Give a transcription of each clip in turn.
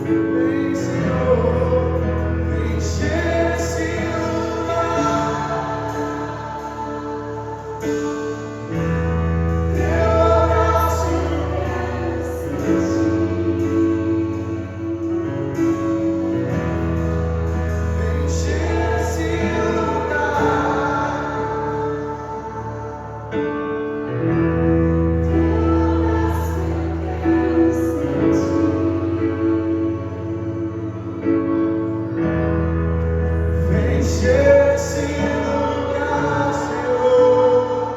Vem, Senhor, encher esse lugar. Teu abraço encher esse lugar. Encher esse lugar, Senhor.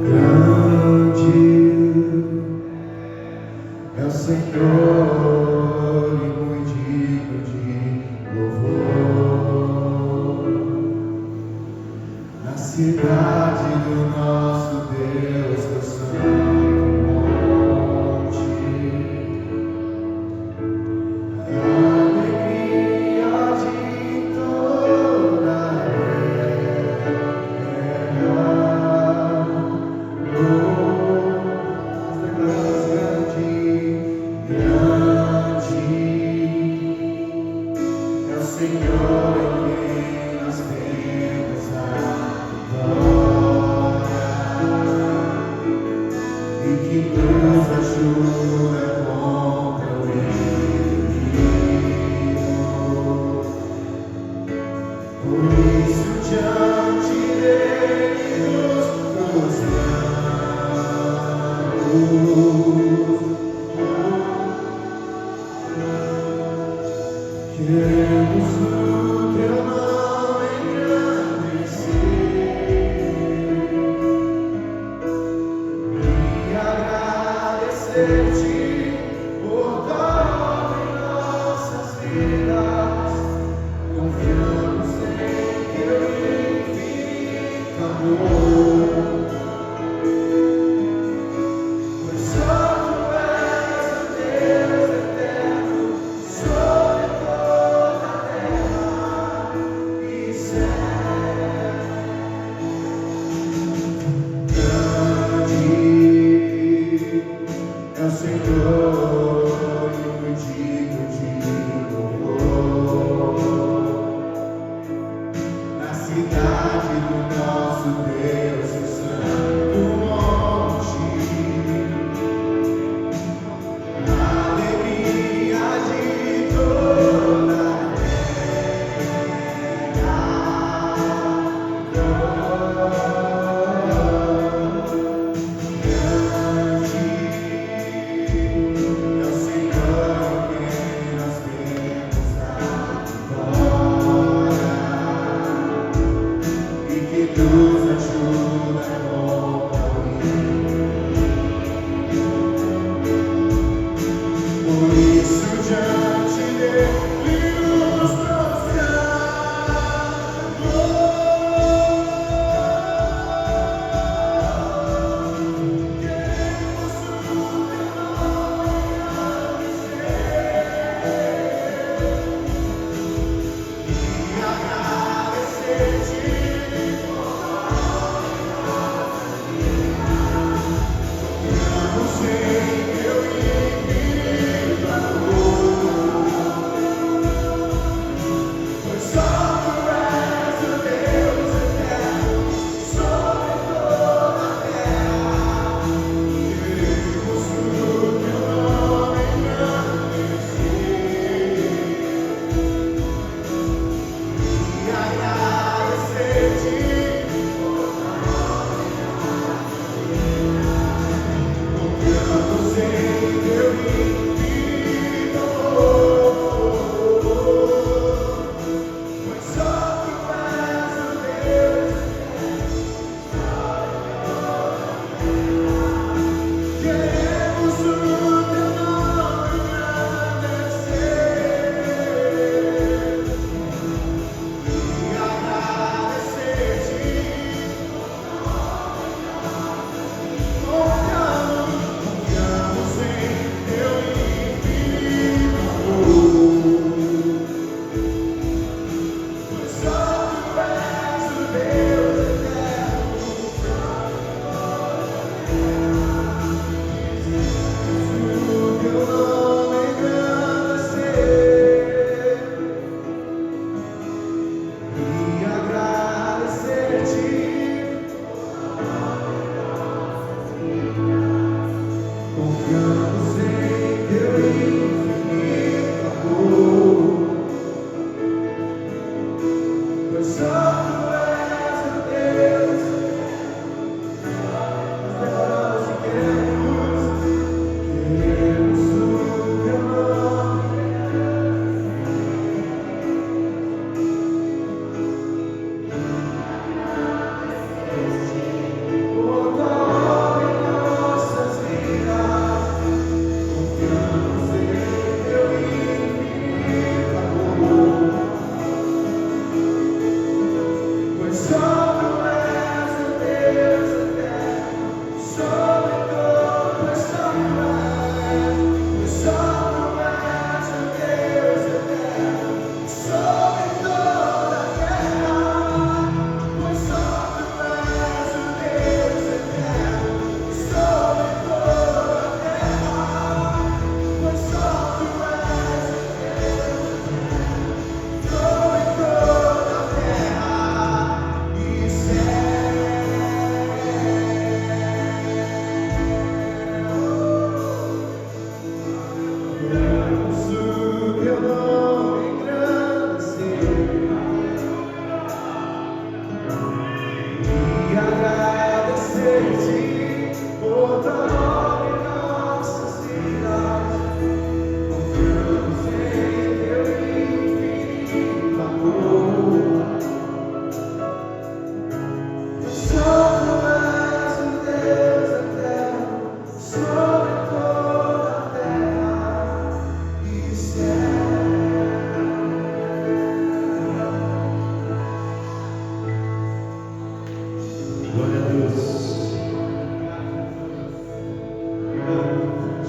Grande é o Senhor e muito digno de louvor. Na cidade do nosso Deus, teu santo monte, a alegria de toda a Senhor em quem nós temos a glória e que nos ajuda contra o inimigo. Por isso diante dele nos prostramos. Queremos o teu nome engrandecer e agradecer-te por tua obra em nossas vidas. Confiamos em teu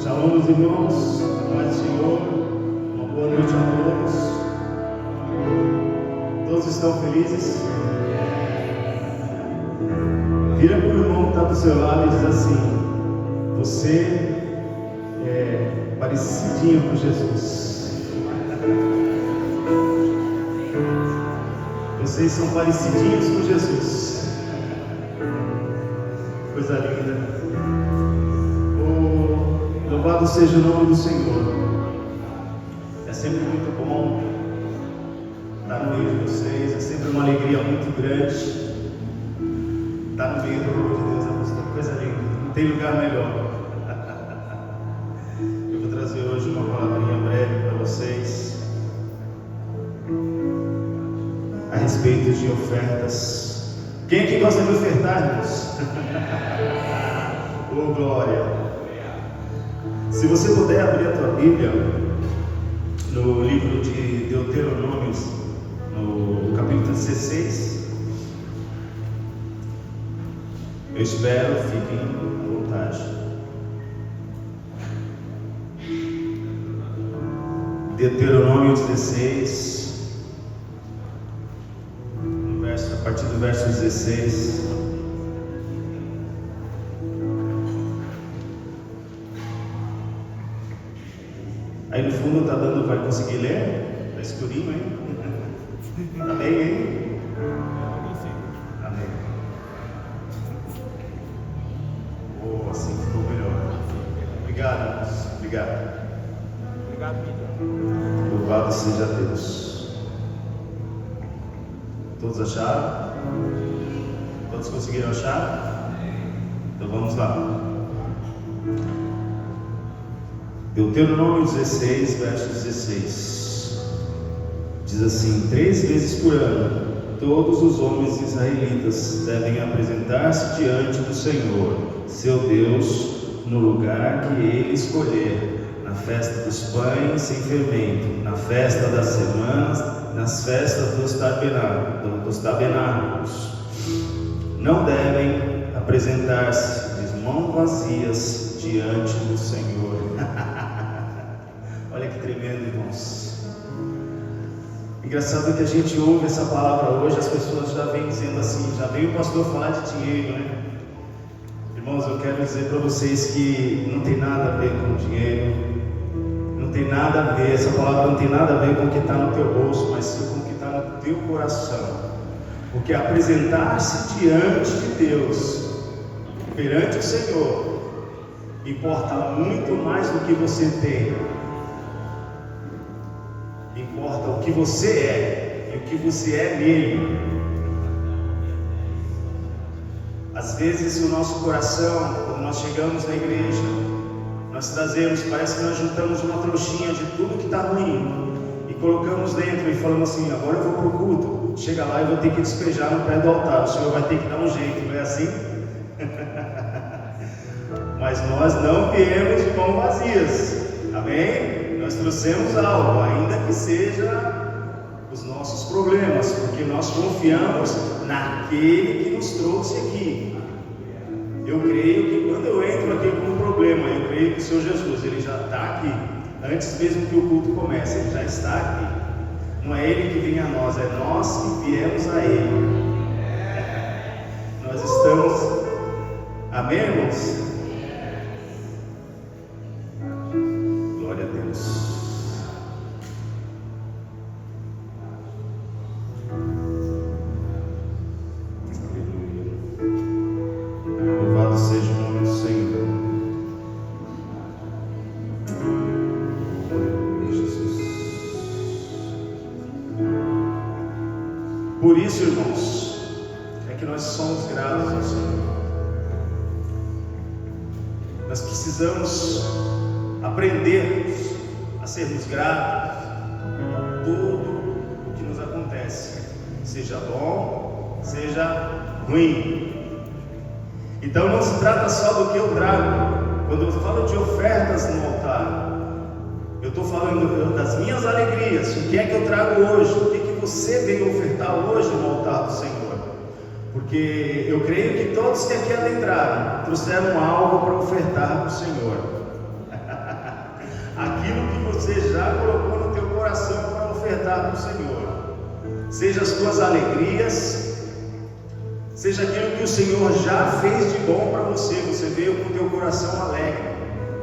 Shalom, meus irmãos, paz do Senhor, uma boa noite a todos. Todos estão felizes? Vira para o irmão que está do seu lado e diz assim: você é parecidinho com Jesus. Vocês são parecidinhos com Jesus. Coisa linda. Louvado seja o nome do Senhor. É sempre muito bom estar no meio de vocês. É sempre uma alegria muito grande estar no meio do povo de Deus. É uma coisa linda. Não tem lugar melhor. Eu vou trazer hoje uma palavrinha breve para vocês a respeito de ofertas. Quem aqui gosta de ofertar, irmãos? Oh, glória! Se você puder abrir a tua Bíblia no livro de Deuteronômios, no capítulo 16, eu espero, fiquem à vontade. Deuteronômio 16, a partir do verso 16. Aí no fundo tá dando, vai conseguir ler? Tá escurinho, hein? Amém, hein? Amém. Oh, assim ficou melhor. Obrigado, irmãos. Obrigado. Obrigado, Vitor. Louvado seja Deus. Todos acharam? Todos conseguiram achar? Então vamos lá. Deuteronômio 16, verso 16, diz assim: 3 vezes por ano, todos os homens israelitas devem apresentar-se diante do Senhor, seu Deus, no lugar que ele escolher, na festa dos pães sem fermento, na festa das semanas, nas festas dos tabernáculos. Não devem apresentar-se de mãos vazias diante do Senhor. Olha que tremendo, irmãos. Engraçado que a gente ouve essa palavra hoje, as pessoas já vêm dizendo assim, já veio o pastor falar de dinheiro, né? Irmãos, eu quero dizer para vocês que não tem nada a ver com dinheiro, não tem nada a ver, essa palavra não tem nada a ver com o que está no teu bolso, mas sim com o que está no teu coração. Porque apresentar-se diante de Deus, perante o Senhor, importa muito mais do que você tem. Importa o que você é e o que você é nele. Às vezes o nosso coração, quando nós chegamos na igreja, nós trazemos, parece que nós juntamos uma trouxinha de tudo que está ruim e colocamos dentro e falamos assim: agora eu vou para o culto, chega lá e vou ter que despejar no pé do altar, o Senhor vai ter que dar um jeito, não é assim? Mas nós não viemos de mãos vazias, amém? Nós trouxemos algo, ainda que seja os nossos problemas, porque nós confiamos naquele que nos trouxe aqui. Eu creio que quando eu entro aqui com um problema, eu creio que o Senhor Jesus, Ele já está aqui, antes mesmo que o culto comece, Ele já está aqui. Não é Ele que vem a nós, é nós que viemos a Ele. Nós estamos, amém, irmãos? Glória a Deus. Por isso, irmãos, é que nós somos gratos ao Senhor. Nós precisamos aprender a sermos gratos por tudo o que nos acontece, seja bom, seja ruim. Então não se trata só do que eu trago. Quando eu falo de ofertas no altar, eu estou falando das minhas alegrias. O que é que eu trago hoje? O que você veio ofertar hoje no altar do Senhor? Porque eu creio que todos que aqui adentraram trouxeram algo para ofertar para o Senhor. Aquilo que você já colocou no teu coração para ofertar para o Senhor, seja as tuas alegrias, seja aquilo que o Senhor já fez de bom para você. Você veio com o teu coração alegre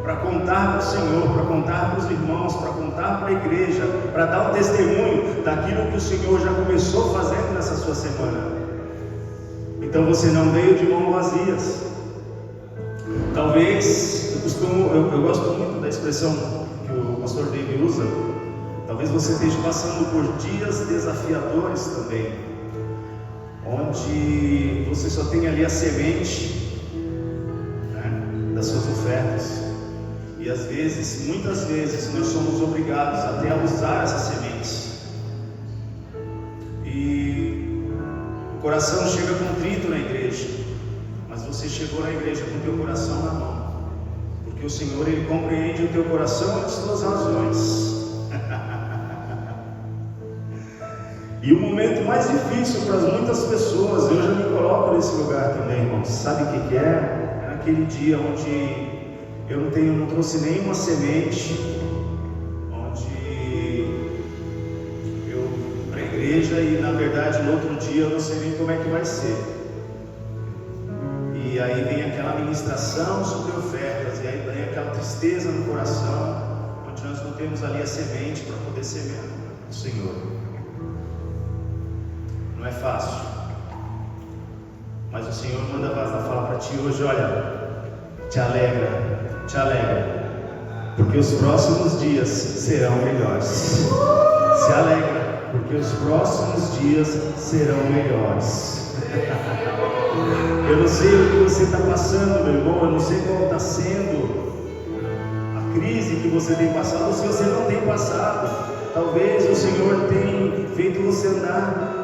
para contar para o Senhor, para contar para os irmãos, para contar para a igreja, para dar um testemunho daquilo que o Senhor já começou fazendo nessa sua semana. Então você não veio de mãos vazias. Talvez, eu gosto muito da expressão que o pastor David usa. Talvez você esteja passando por dias desafiadores também, onde você só tem ali a semente, né, das suas ofertas. E às vezes, muitas vezes, nós somos obrigados até a usar essas sementes. E o coração chega contrito na igreja, mas você chegou na igreja com o teu coração na mão, porque o Senhor, Ele compreende o teu coração e as tuas razões. E o momento mais difícil para muitas pessoas, eu já me coloco nesse lugar também, irmãos. Sabe o que é? É aquele dia onde eu não trouxe nenhuma semente, onde eu para a igreja e na verdade no outro dia eu não sei nem como é que vai ser. E aí vem aquela ministração sobre ofertas, e aí vem aquela tristeza no coração, onde nós não temos ali a semente para poder semear o Senhor. Não é fácil, mas o Senhor manda falar para ti hoje: olha, te alegra, porque os próximos dias serão melhores. Se alegra, porque os próximos dias serão melhores. Eu não sei o que você está passando, meu irmão, eu não sei qual está sendo a crise que você tem passado, ou se você não tem passado. Talvez o Senhor tenha feito você andar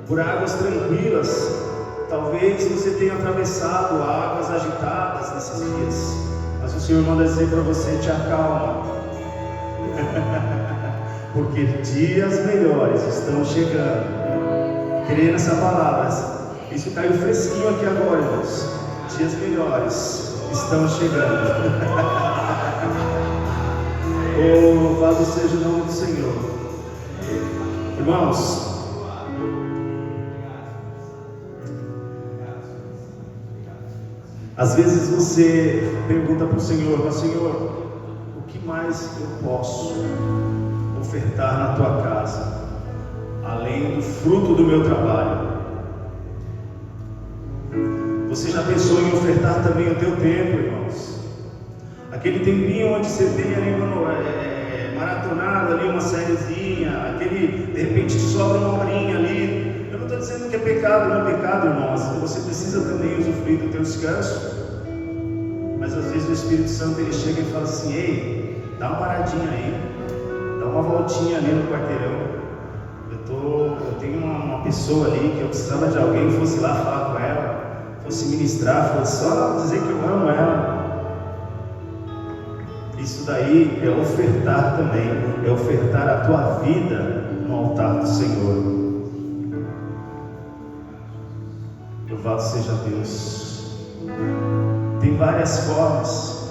por águas tranquilas. Talvez você tenha atravessado águas agitadas nesses dias, mas o Senhor manda dizer para você: te acalma, porque dias melhores estão chegando. Creia nessa palavra. Isso caiu fresquinho aqui agora, irmãos. Dias melhores estão chegando. Louvado seja o nome do Senhor. Irmãos, às vezes você pergunta para o Senhor: mas Senhor, o que mais eu posso ofertar na tua casa, além do fruto do meu trabalho? Você já pensou em ofertar também o teu tempo, irmãos? Aquele tempinho onde você tem ali maratonado ali uma sériezinha, aquele, de repente sobra uma horinha ali. Eu não estou dizendo que é pecado, não é pecado, irmãos. Você precisa também usufruir do teu descanso. Mas às vezes o Espírito Santo ele chega e fala assim: ei, dá uma paradinha aí, dá uma voltinha ali no quarteirão. Eu tenho uma pessoa ali que eu precisava de alguém que fosse lá falar com ela, fosse ministrar, fosse só dizer que eu amo ela. Isso daí é ofertar também, é ofertar a tua vida no altar do Senhor. Louvado seja Deus. Tem várias formas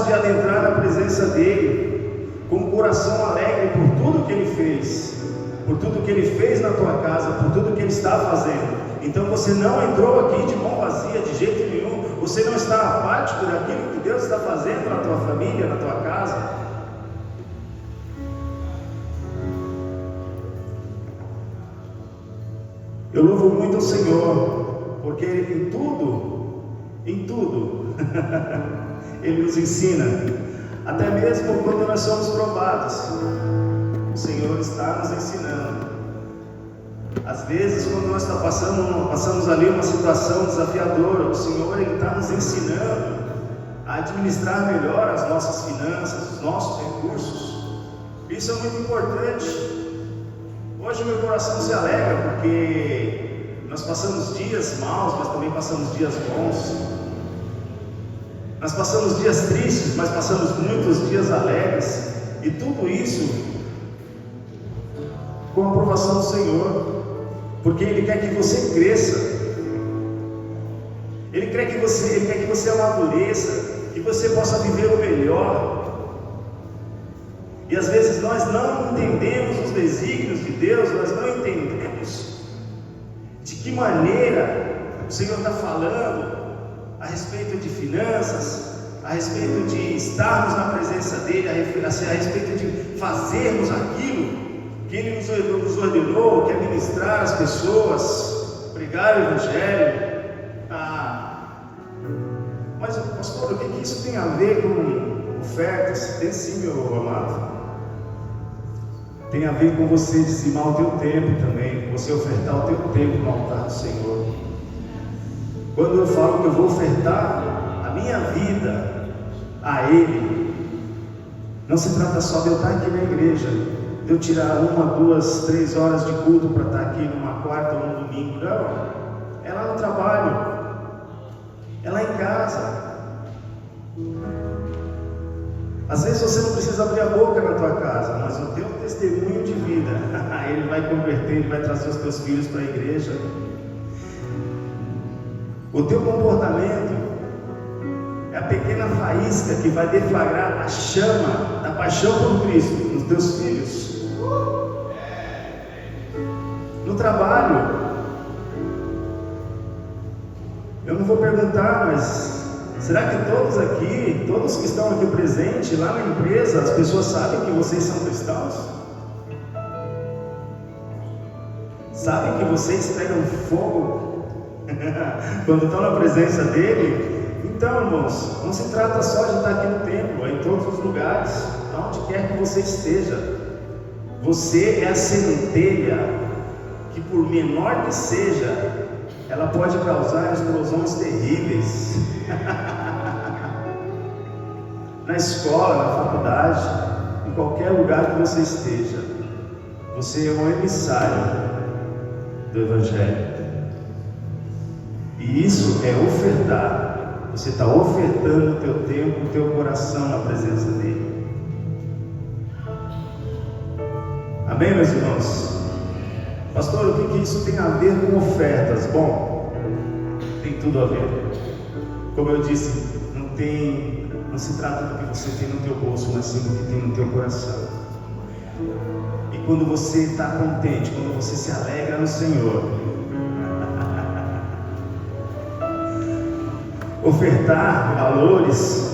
de adentrar na presença dEle, com o coração alegre por tudo que Ele fez, por tudo que Ele fez na tua casa, por tudo que Ele está fazendo. Então você não entrou aqui de mão vazia, de jeito nenhum. Você não está apático daquilo que Deus está fazendo na tua família, na tua casa. Eu louvo muito o Senhor, porque em tudo, Ele nos ensina, até mesmo quando nós somos provados, o Senhor está nos ensinando. Às vezes, quando nós passamos ali uma situação desafiadora, o Senhor está nos ensinando a administrar melhor as nossas finanças, os nossos recursos. Isso é muito importante. Hoje meu coração se alegra porque nós passamos dias maus, mas também passamos dias bons. Nós passamos dias tristes, mas passamos muitos dias alegres. E tudo isso com a aprovação do Senhor, porque Ele quer que você cresça. Ele quer que você amadureça, que você possa viver o melhor. E às vezes nós não entendemos os desígnios de Deus, nós não entendemos de que maneira o Senhor está falando a respeito de finanças, a respeito de estarmos na presença dEle, a respeito de fazermos aquilo que Ele nos ordenou, que é ministrar as pessoas, pregar o Evangelho. Mas pastor, o que isso tem a ver com ofertas? Tem sim, meu amado. Tem a ver com você dizimar o teu tempo também, você ofertar o teu tempo no altar do Senhor. Quando eu falo que eu vou ofertar a minha vida a Ele, não se trata só de eu estar aqui na igreja, de eu tirar 1, 2, 3 horas de culto para estar aqui numa quarta ou num domingo. Não, é lá no trabalho, é lá em casa. Às vezes você não precisa abrir a boca na tua casa, mas o teu testemunho de vida, Ele vai converter, Ele vai trazer os teus filhos para a igreja. O teu comportamento é a pequena faísca que vai deflagrar a chama da paixão por Cristo nos teus filhos. No trabalho, eu não vou perguntar, mas será que todos que estão aqui presentes, lá na empresa, as pessoas sabem que vocês são cristãos? Sabem que vocês pegam fogo quando estão na presença dEle? Então, irmãos, não se trata só de estar aqui no templo, é em todos os lugares, onde quer que você esteja. Você é a centelha que, por menor que seja, ela pode causar explosões terríveis. Na escola, na faculdade, em qualquer lugar que você esteja, você é um emissário do Evangelho. E isso é ofertar. Você está ofertando o teu tempo, o teu coração na presença dEle. Amém, meus irmãos? Pastor, o que isso tem a ver com ofertas? Bom, tem tudo a ver. Como eu disse, não se trata do que você tem no teu bolso, mas sim do que tem no teu coração. E quando você está contente, quando você se alegra no Senhor, ofertar valores,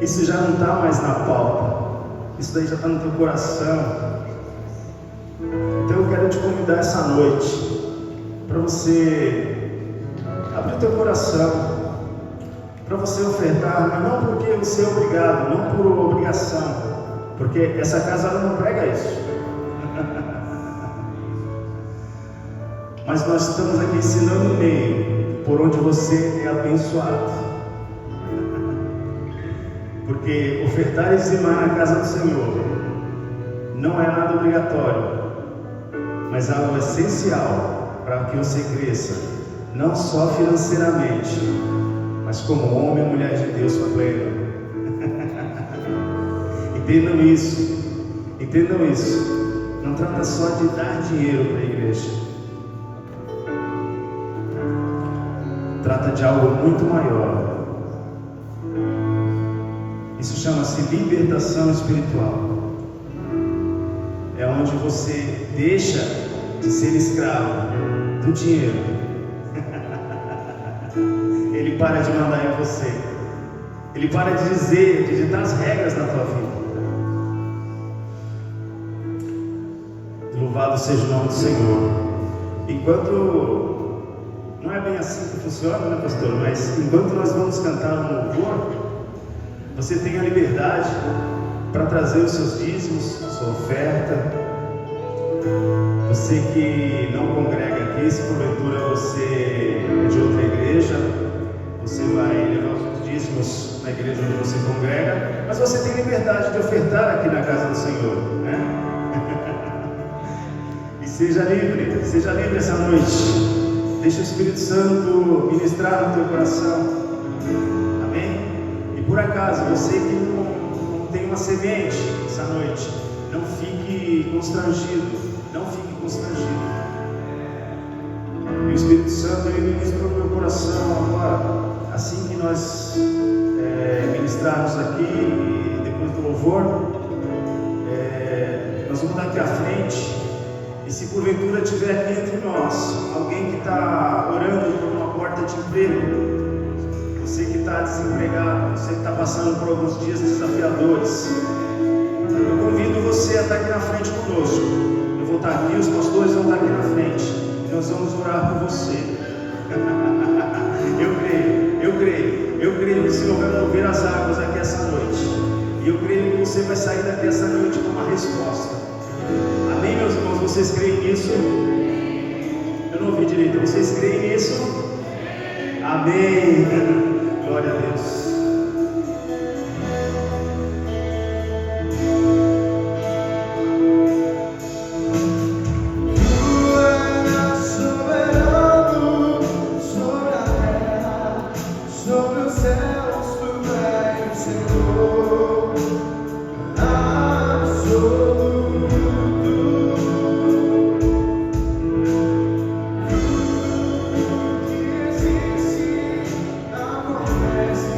isso já não está mais na pauta, isso daí já está no teu coração. Então eu quero te convidar essa noite para você abrir o teu coração para você ofertar, mas não porque você é obrigado, não por obrigação, porque essa casa ela não prega isso. Mas nós estamos aqui ensinando o meio por onde você é abençoado. Porque ofertar e dizimar na casa do Senhor não é nada obrigatório, mas algo essencial para que você cresça, não só financeiramente, mas como homem e mulher de Deus pleno. Entendam isso. Não trata só de dar dinheiro para a igreja, trata de algo muito maior. Isso chama-se libertação espiritual. É onde você deixa de ser escravo do dinheiro. Ele para de mandar em você. Ele para de dizer, de ditar as regras na tua vida. Louvado seja o nome do Senhor. Enquanto, não é bem assim que funciona, né, pastor? Mas enquanto nós vamos cantar um louvor, você tem a liberdade para trazer os seus dízimos, sua oferta. Você que não congrega aqui, se porventura você é de outra igreja, você vai levar os dízimos na igreja onde você congrega, mas você tem liberdade de ofertar aqui na casa do Senhor, né? E seja livre essa noite. Deixa o Espírito Santo ministrar no teu coração. Amém? E por acaso, você que não tem uma semente essa noite, não fique constrangido. E o Espírito Santo ele ministrou no meu coração agora, assim que nós ministrarmos aqui e depois do louvor, nós vamos daqui à frente. E se porventura tiver aqui entre nós alguém que está orando por uma porta de emprego, você que está desempregado, você que está passando por alguns dias desafiadores, eu convido você a estar aqui na frente conosco. Eu vou estar aqui, os pastores vão estar aqui na frente e nós vamos orar por você. Eu creio que o Senhor vai mover as águas aqui essa noite, e eu creio que você vai sair daqui essa noite com uma resposta. Amém, meus irmãos? Vocês creem nisso? Eu não ouvi direito. Vocês creem nisso? Amém. Glória a Deus. Existe a promessa.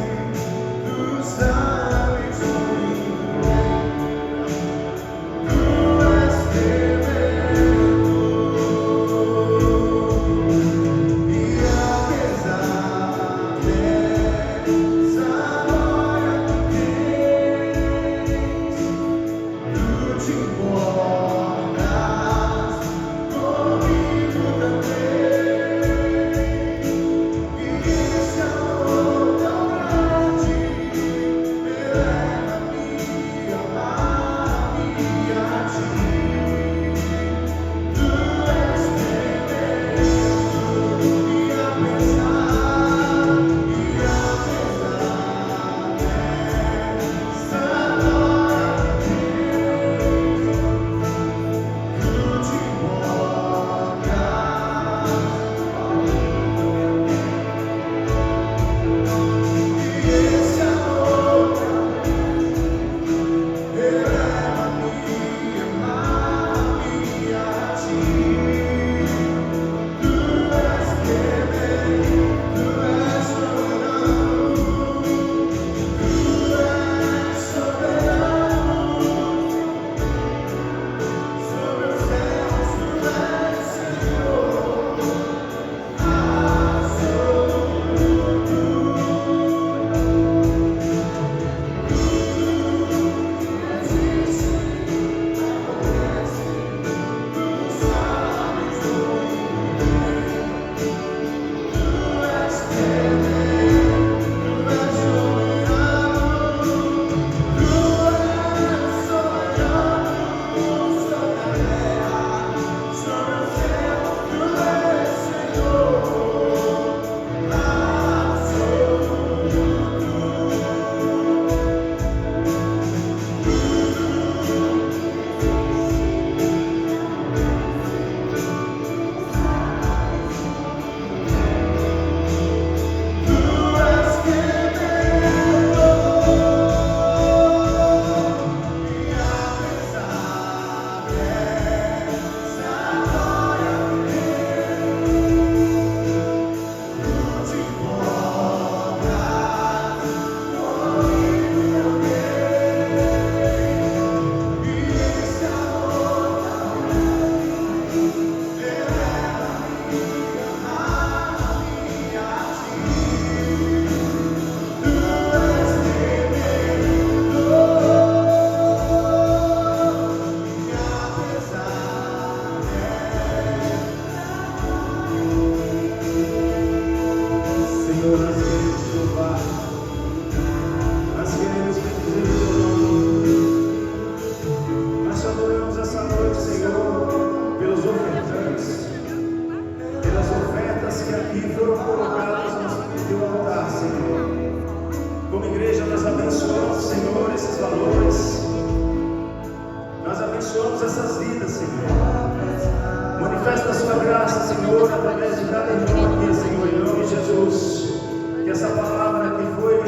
graça, Senhor, através de cada irmão aqui, Senhor, em nome de Jesus. Que essa palavra que foi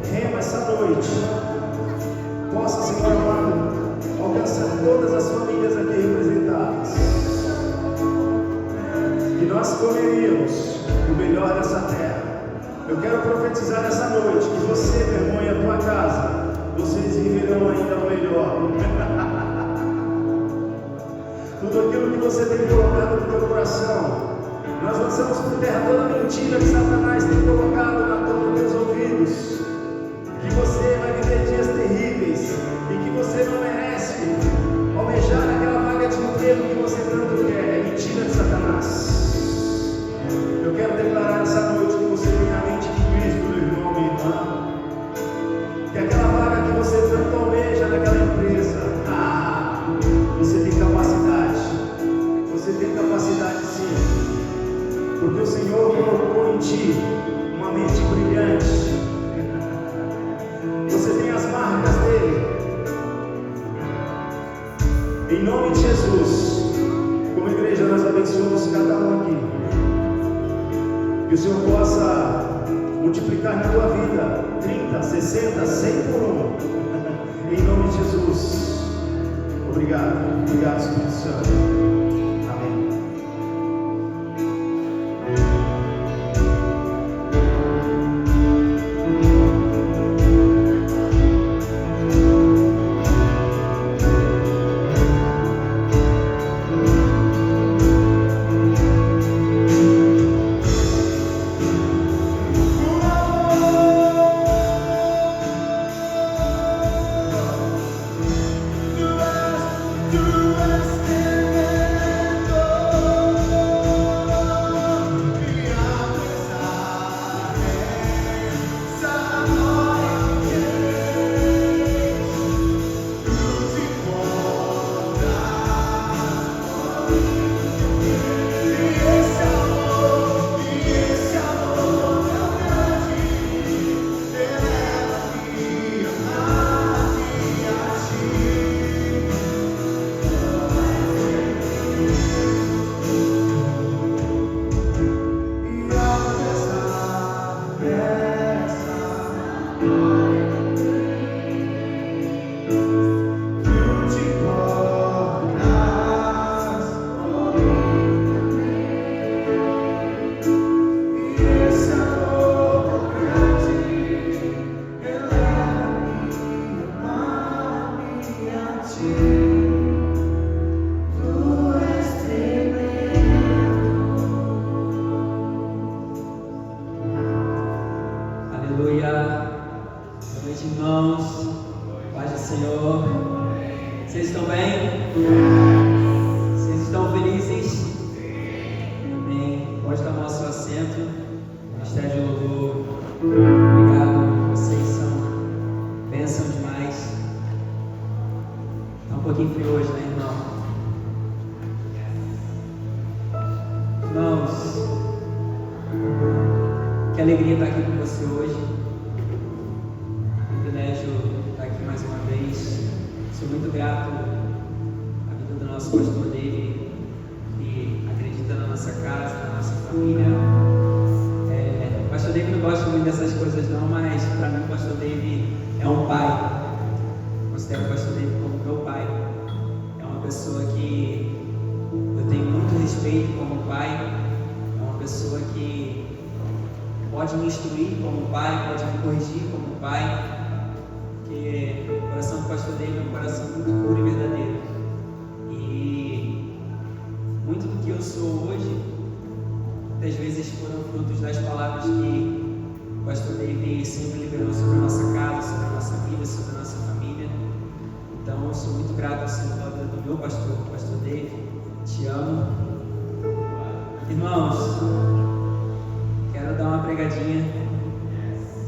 rema essa noite possa, Senhor amado, alcançar todas as famílias aqui representadas. Que nós comeríamos o melhor dessa terra. Eu quero profetizar essa noite que você, meu irmão, e a tua casa, vocês viverão ainda o melhor. Tudo aquilo que você tem colocado no teu coração, nós lançamos por terra toda mentira que Satanás tem colocado na boca dos teus ouvidos. Que você vai viver dias terríveis e que você não merece almejar aquela vaga de emprego que você tanto quer. É mentira de Satanás. Eu quero declarar essa noite que você tem a mente de Cristo, meu irmão, minha irmã. Que aquela vaga que você tanto almeja naquela empresa, você tem capacidade. Você tem capacidade sim. Porque o Senhor colocou em ti uma mente brilhante. Você tem as marcas dele. Em nome de Jesus, como igreja, nós abençoamos cada um aqui. Que o Senhor possa multiplicar na tua vida 30, 60, 100 por um. Em nome de Jesus. Obrigado. Obrigado, Espírito Santo. Amém.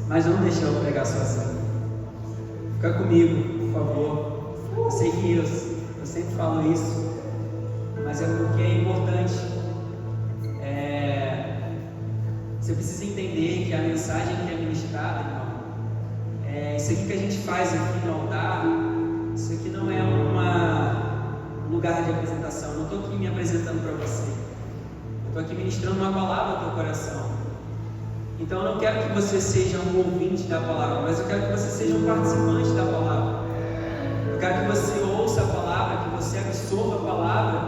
Mas não deixa eu pregar sozinho. Fica comigo, por favor. Eu sei que eu sempre falo isso, mas é porque é importante. Você precisa entender que a mensagem que é ministrada, irmão, isso aqui que a gente faz aqui no altar, isso aqui não é um lugar de apresentação. Eu não estou aqui me apresentando para você. Eu estou aqui ministrando uma palavra ao teu coração. Então eu não quero que você seja um ouvinte da palavra, mas eu quero que você seja um participante da palavra. Eu quero que você ouça a palavra, que você absorva a palavra,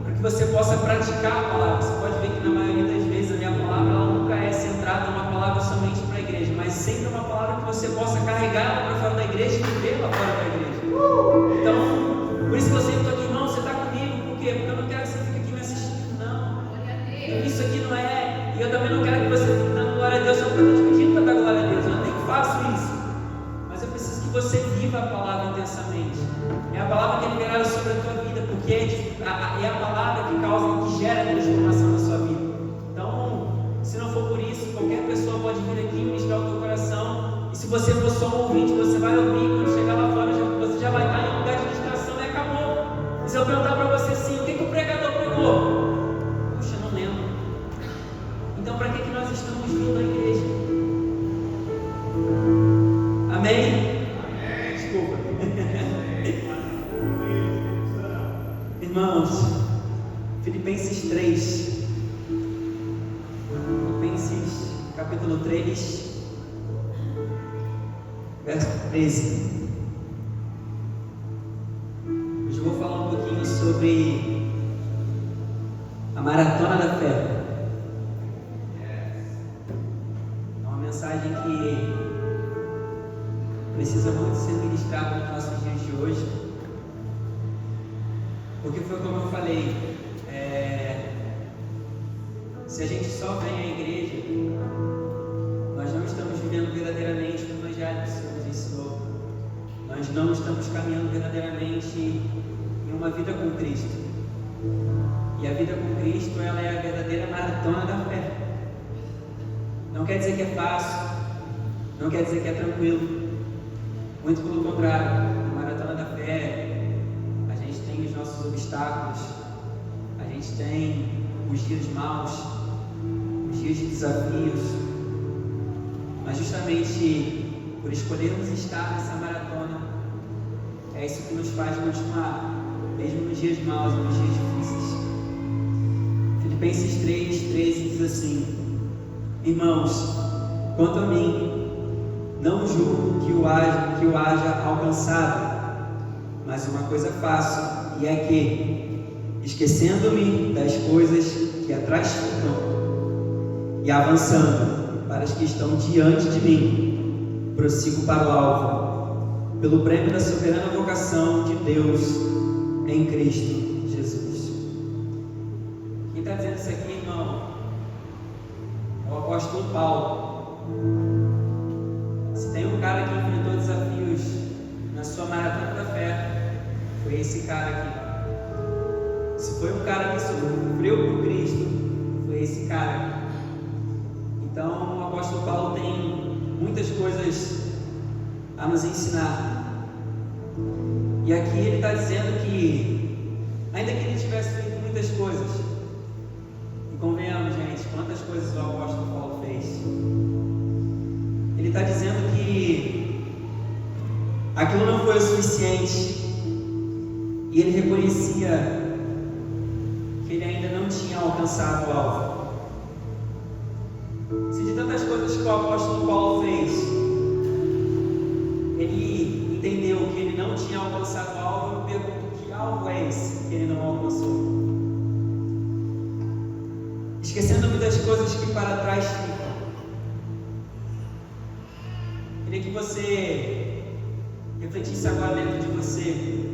para que você possa praticar a palavra. Você pode ver que na maioria das vezes a minha palavra ela nunca é centrada numa palavra somente para a igreja, mas sempre uma palavra que você possa carregar para fora da igreja e viver lá fora da igreja. Então, por isso que eu sempre estou aqui, irmão, você está comigo, por quê? Porque eu não quero que você fique aqui me assistindo, não. Isso aqui não é, e eu também não quero que você fique dando glória a Deus só porque eu estou te pedindo para dar glória a Deus, eu nem faço isso. Mas eu preciso que você viva a palavra intensamente. É a palavra que é liberada sobre a tua vida, porque é a palavra que causa, que gera transformação na sua vida. Então, se não for por isso, qualquer pessoa pode vir aqui ministrar o teu coração. E se você for só um ouvinte, você vai ouvir, quando chegar lá fora, você já vai estar em um lugar de distração e acabou. E se eu perguntar para você assim, o que o pregador pregou? Puxa, não lembro. Então, para que nós estamos vindo à igreja? Amém? Desculpa. Irmãos, Filipenses 3. Filipenses capítulo 3, verso 13. Hoje eu vou falar um pouquinho sobre a maratona da fé. É uma mensagem que precisa muito ser ministrada nos nossos dias de hoje, porque foi como eu falei, se a gente só vem à igreja, nós não estamos vivendo verdadeiramente o Evangelho que o Senhor nos ensinou, nós não estamos caminhando verdadeiramente em uma vida com Cristo, e a vida com Cristo ela é a verdadeira maratona da fé. Não quer dizer que é fácil, não quer dizer que é tranquilo, muito pelo contrário. Na maratona da fé a gente tem os nossos obstáculos, a gente tem os dias maus, os dias de desafios, mas justamente por escolhermos estar nessa maratona, é isso que nos faz continuar, mesmo nos dias maus e nos dias difíceis. Filipenses 3:13 diz assim: irmãos, quanto a mim, não julgo que o haja alcançado, mas uma coisa faço, e é que, esquecendo-me das coisas que atrás ficam, e avançando para as que estão diante de mim, prossigo para o alvo, pelo prêmio da soberana vocação de Deus em Cristo Jesus. Quem está dizendo isso aqui, irmão, é o apóstolo Paulo. Se tem um cara que enfrentou desafios na sua maratona da fé, foi esse cara aqui. Se foi um cara que sofreu por Cristo, foi esse cara aqui. Então o apóstolo Paulo tem muitas coisas a nos ensinar. E aqui ele está dizendo que, ainda que ele tivesse feito muitas coisas, e convenhamos, gente, quantas coisas o apóstolo Paulo fez, ele está dizendo que aquilo não foi o suficiente, e ele reconhecia que ele ainda não tinha alcançado o alvo. Se de tantas coisas que o apóstolo Paulo fez, ele entendeu que ele não tinha alcançado o alvo, eu pergunto: que alvo é esse que ele não alcançou? Esquecendo-me das coisas que para trás ficam. Queria que você refletisse agora dentro de você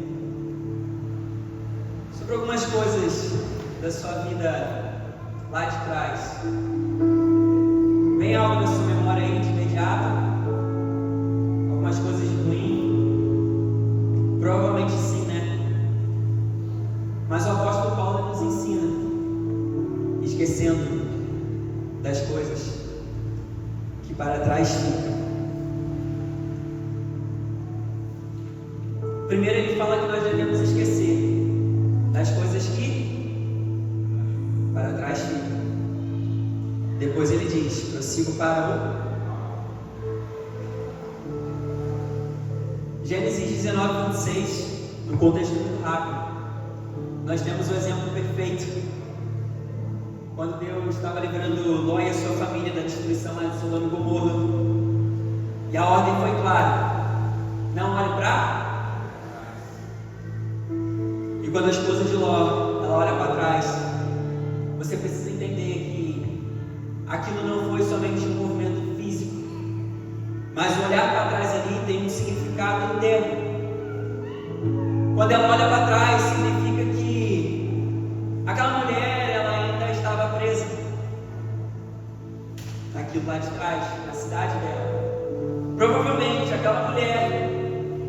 sobre algumas coisas da sua vida lá de trás. Vem algo na sua memória aí de imediato? Algumas coisas ruins? Provavelmente sim, né? Mas o apóstolo Paulo nos ensina, esquecendo das coisas que para trás ficam. Primeiro ele fala que nós devemos esquecer das coisas que para trás ficam. Depois ele diz: prossigo para o Gênesis 19:26, no contexto muito rápido. Nós temos o exemplo perfeito. Quando Deus estava livrando Ló e a sua família da destruição lá de Sodoma e Gomorra, e a ordem foi clara: não olhe para. E quando a esposa de Ló, ela olha para trás, você precisa entender que aquilo não foi somente um movimento físico, mas olhar para trás ali tem um significado interno. Quando ela olha para trás, significa que aquela mulher, ela ainda estava presa naquilo lá de trás, na cidade dela. Provavelmente aquela mulher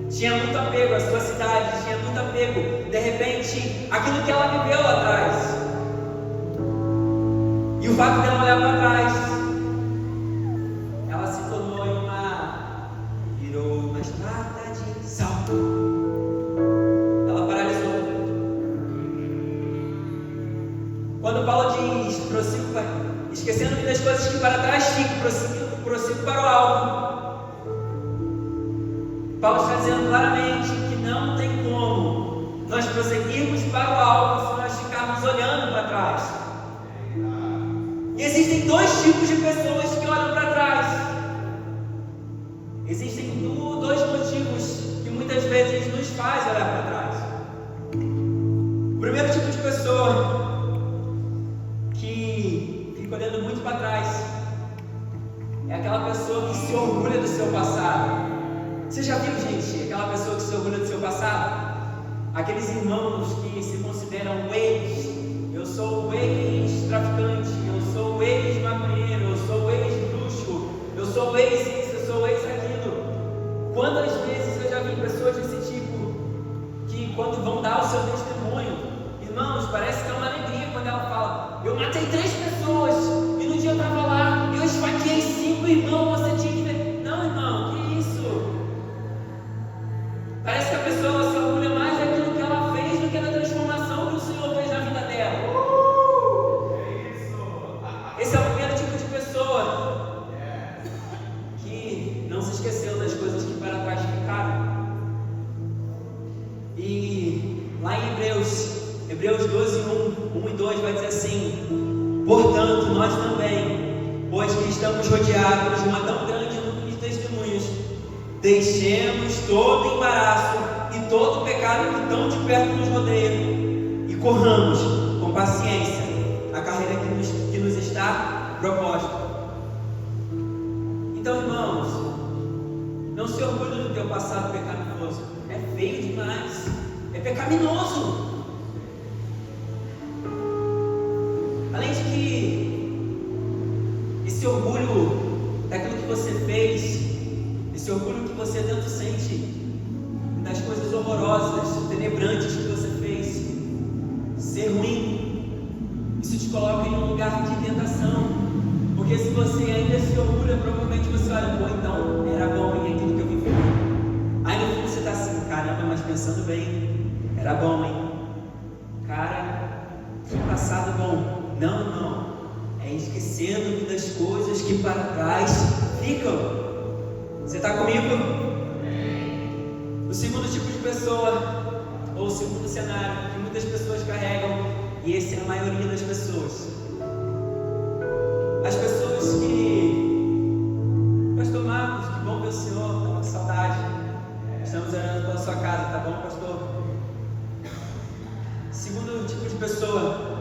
tinha muito apego à sua cidade, tinha muito apego, de repente, aquilo que ela viveu lá atrás. E o fato dela olhar para trás, ela se tornou virou uma estrada de sal. Ela paralisou. Quando Paulo diz, prossigo, esquecendo-me das coisas que para trás ficam, prossigo para o alvo. Paulo está dizendo claramente que não tem como nós prosseguirmos para o alvo se nós ficarmos olhando para trás. E existem dois tipos de pessoas que olham para trás. Existem dois motivos que muitas vezes nos faz olhar para trás. O primeiro tipo de pessoa que fica olhando muito para trás é aquela pessoa que se orgulha do seu passado. Você já viu, gente, aquela pessoa que se orgulha do seu passado? Aqueles irmãos que se consideram ex. Eu sou o ex-traficante, eu sou o ex-maconheiro, eu sou o ex-bruxo, eu sou o ex-isso, eu sou o ex-aquilo. Quantas vezes eu já vi pessoas desse tipo que, quando vão dar o seu testemunho, irmãos, parece que é uma alegria quando ela fala: eu matei 3 pessoas e no dia eu estava lá, eu esfaqueei 5, irmão, você tinha que ver. Não, irmão, que isso? Parece que a pessoa se orgulha mais daquilo que ela fez do que da transformação que o Senhor fez na vida dela. Esse é o primeiro tipo de pessoa que não se esqueceu das coisas que para trás ficaram. E lá em Hebreus 12, 1 e 2 vai dizer assim: portanto, nós também, pois que estamos rodeados de uma tão grande número de testemunhas, deixemos todo embaraço e todo pecado que tão de perto nos rodeia e corramos com paciência a carreira que nos está proposta. Então, irmãos, não se orgulhe do teu passado pecaminoso. É feio demais, é pecaminoso. Além de que esse orgulho daquilo que você fez, esse orgulho que você tanto sente das coisas horrorosas, tenebrantes que você fez, ser ruim, isso te coloca em um lugar de tentação. Porque se você ainda se orgulha, provavelmente você olha: pô, então era bom em aquilo que eu vivi. Aí no fundo você está assim: caramba, mas pensando bem, era bom, hein? Cara, que passado bom. Não, é esquecendo-me das coisas que para trás ficam. Você está comigo? O segundo tipo de pessoa, ou o segundo cenário que muitas pessoas carregam, e esse é a maioria das pessoas, as pessoas que: Pastor Marcos, que bom ver o senhor, estava com saudade, estamos orando pela sua casa, tá bom, pastor? Segundo tipo de pessoa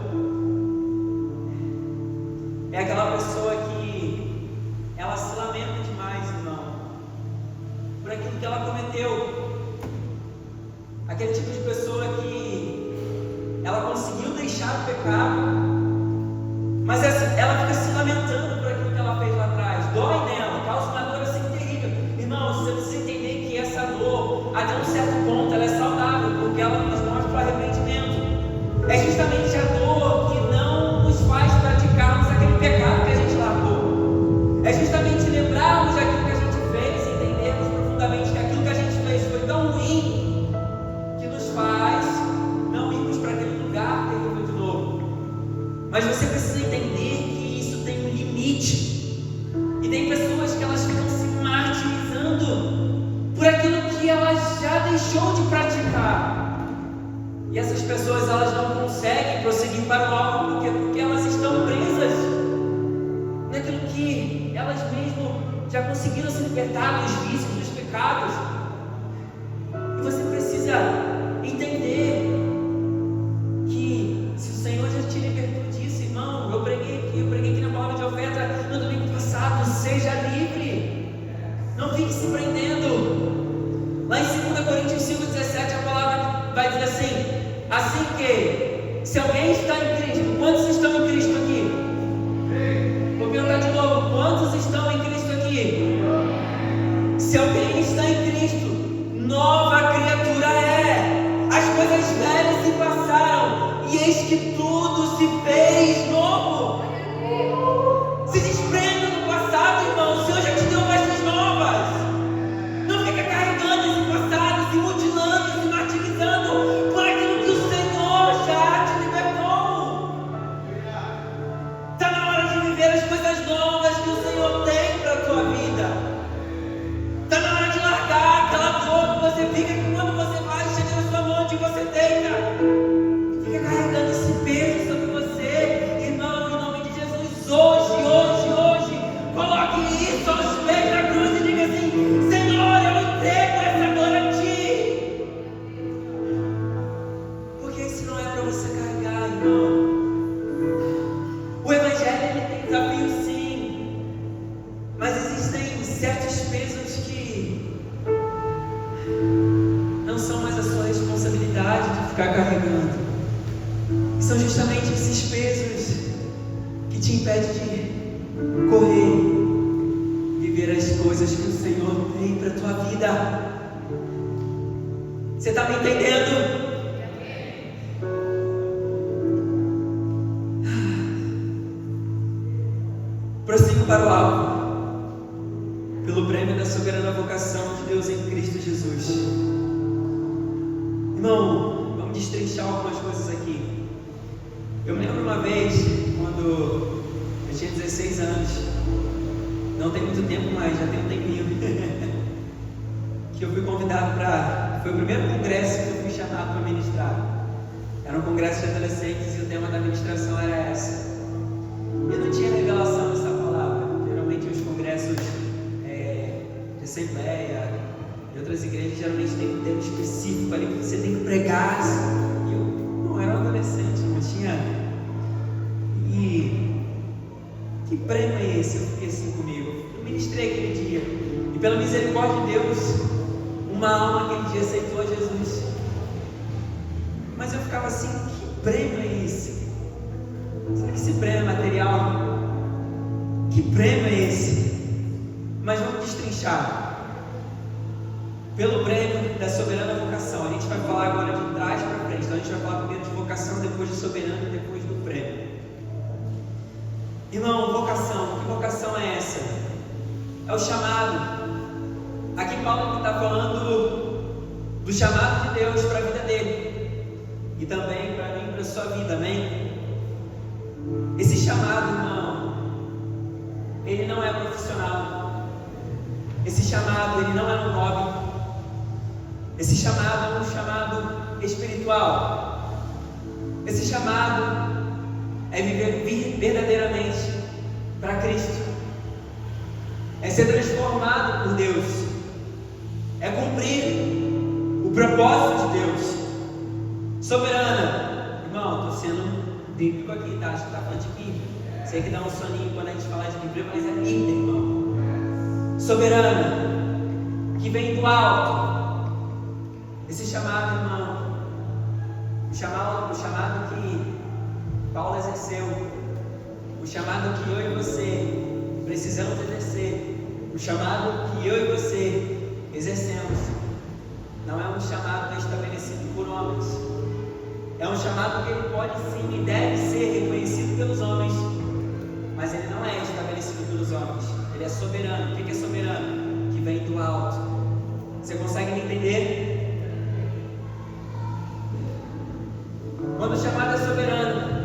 é aquela pessoa que ela se lamenta demais, irmão, por aquilo que ela cometeu. Aquele tipo de pessoa que ela conseguiu deixar o pecado, mas ela fica se lamentando por aquilo que ela fez lá atrás. Dói nela, causa uma dor assim terrível. Irmão, você precisa entender que essa dor, até um certo ponto, ela é saudável, porque ela nos mostra o arrependimento. É justamente a dor que não nos faz praticarmos aquele pecado que a gente largou. É justamente lembrarmos daquilo que a gente fez e entendermos profundamente que aquilo que a gente fez foi tão ruim que nos faz não irmos para aquele lugar terrível de novo. Mas você precisa entender que isso tem um limite. E tem pessoas que elas ficam se martirizando por aquilo que ela já deixou de praticar. E essas pessoas, elas não conseguiram se libertar dos vícios, dos pecados. E você precisa entender que se o Senhor já te libertou disso, irmão, eu preguei aqui na palavra de oferta no domingo passado, seja livre, não fique se prendendo. Lá em 2 Coríntios 5,17 a palavra vai dizer assim que se alguém está em Cristo, quantos estão em Cristo aqui? Vou perguntar de novo, quantos estão em Cristo aqui? Se alguém está em Cristo, nova criatura é. As coisas velhas se passaram e eis que tudo se fez novo. Se desprenda do passado, irmão. O Senhor já te deu coisas novas. Não fica carregando esse passado, se mutilando, se martirizando por aquilo que o Senhor já te libertou. Está na hora de viver as coisas novas que o Senhor tem para a tua vida. Está na hora de largar aquela dor que você fica, que quando você vai, chega na sua mão e você deita. Fica carregando esse peso sobre você, irmão, em nome de Jesus. Hoje, coloque isso aos pés da cruz e diga assim: Senhor, eu entrego essa dor a Ti. Porque isso não é para você carregar, irmão. O Evangelho, ele tem desafio sim, mas existem certos pesos que não são mais a sua responsabilidade de ficar carregando. E são justamente esses pesos que te impedem de correr, viver as coisas que o Senhor tem para a tua vida. Você está me entendendo? Prossigo para o alvo, pelo prêmio da soberana vocação de Deus em Cristo Jesus. Irmão, vamos destrinchar algumas coisas aqui. Eu me lembro uma vez, quando eu tinha 16 anos, não tem muito tempo mais, já tem um tempinho, que eu fui convidado para... Foi o primeiro congresso que eu fui chamado para ministrar. Era um congresso de adolescentes e o tema da ministração era essa. Eu não tinha revelação dessa palavra. Geralmente os congressos de assembleia e outras igrejas geralmente tem um tema específico ali que você tem que pregar. E eu não era um adolescente, não tinha. E que prêmio é esse? Eu fiquei assim comigo. Eu ministrei aquele dia e pela misericórdia de Deus, uma alma aquele dia aceitou a Jesus. Mas eu ficava assim: que prêmio é esse? Será que esse prêmio é material? Que prêmio é esse? Mas vamos destrinchar. Pelo prêmio da soberana vocação. A gente vai falar agora de trás para frente. Então a gente vai falar primeiro de vocação, depois de soberano e depois do prêmio. Irmão, vocação. Que vocação é essa? É o chamado. Aqui Paulo está falando do chamado de Deus para a vida dele. E também para mim, para a sua vida, amém? Esse chamado, irmão, ele não é profissional. Esse chamado, ele não é um hobby. Esse chamado é um chamado espiritual. Esse chamado é viver verdadeiramente para Cristo. É ser transformado por Deus. É cumprir o propósito de Deus. Soberana. Irmão, estou sendo bíblico aqui, tá? Acho que está falando de Bíblia. Sei que dá um soninho quando a gente fala de Bíblia, mas é Bíblia, irmão. Soberana, que vem do alto. Esse chamado, irmão, o chamado que Paulo exerceu, o chamado que eu e você precisamos exercer, o chamado que eu e você exercemos, não é um chamado estabelecido por homens. É um chamado que ele pode sim e deve ser reconhecido pelos homens, mas ele não é estabelecido pelos homens. Ele é soberano. O que é soberano? Que vem do alto. Você consegue me entender? Quando o chamado é soberano,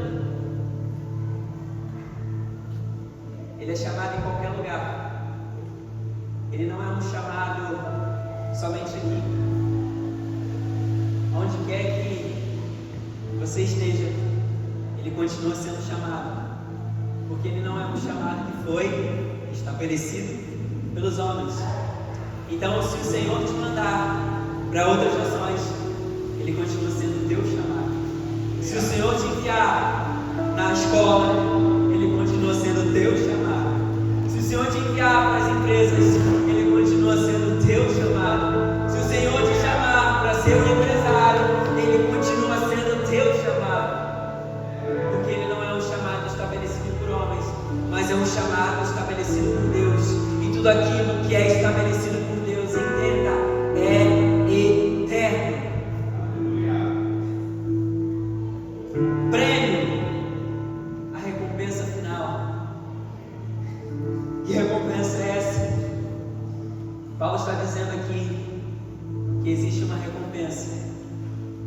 ele é chamado em qualquer lugar. Ele não é um chamado somente aqui. Onde quer que você esteja, ele continua sendo chamado, porque ele não é um chamado que foi estabelecido pelos homens. Então, se o Senhor te mandar para outras nações, Ele continua sendo o teu chamado. Se o Senhor te enviar na escola, Ele continua sendo o teu chamado. Se o Senhor te enviar para as empresas, Ele continua sendo o teu chamado. Se o Senhor te chamar para ser um empresário, Ele continua sendo o teu chamado. Porque Ele não é um chamado estabelecido por homens, mas é um chamado estabelecido por Deus. E tudo aquilo que é estabelecido por Deus, entenda, é eterno. Prêmio, a recompensa final. Que recompensa é essa? Paulo está dizendo aqui que existe uma recompensa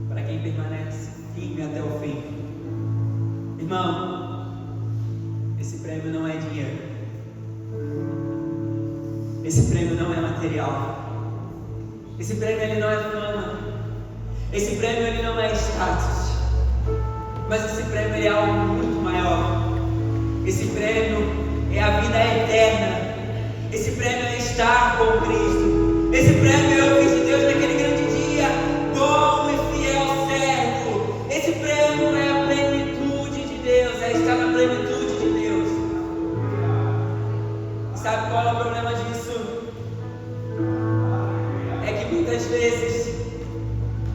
para quem permanece firme até o fim. Irmão, esse prêmio não é dinheiro. Esse prêmio não é material. Esse prêmio ele não é fama. Esse prêmio ele não é status. Mas esse prêmio ele é algo muito maior. Esse prêmio é a vida eterna. Esse prêmio é estar com Cristo. Esse prêmio é o Filho de Deus naquele grande dia. Bom e fiel servo. Esse prêmio é a plenitude de Deus. É estar na plenitude de Deus. Sabe qual é o problema disso? É que muitas vezes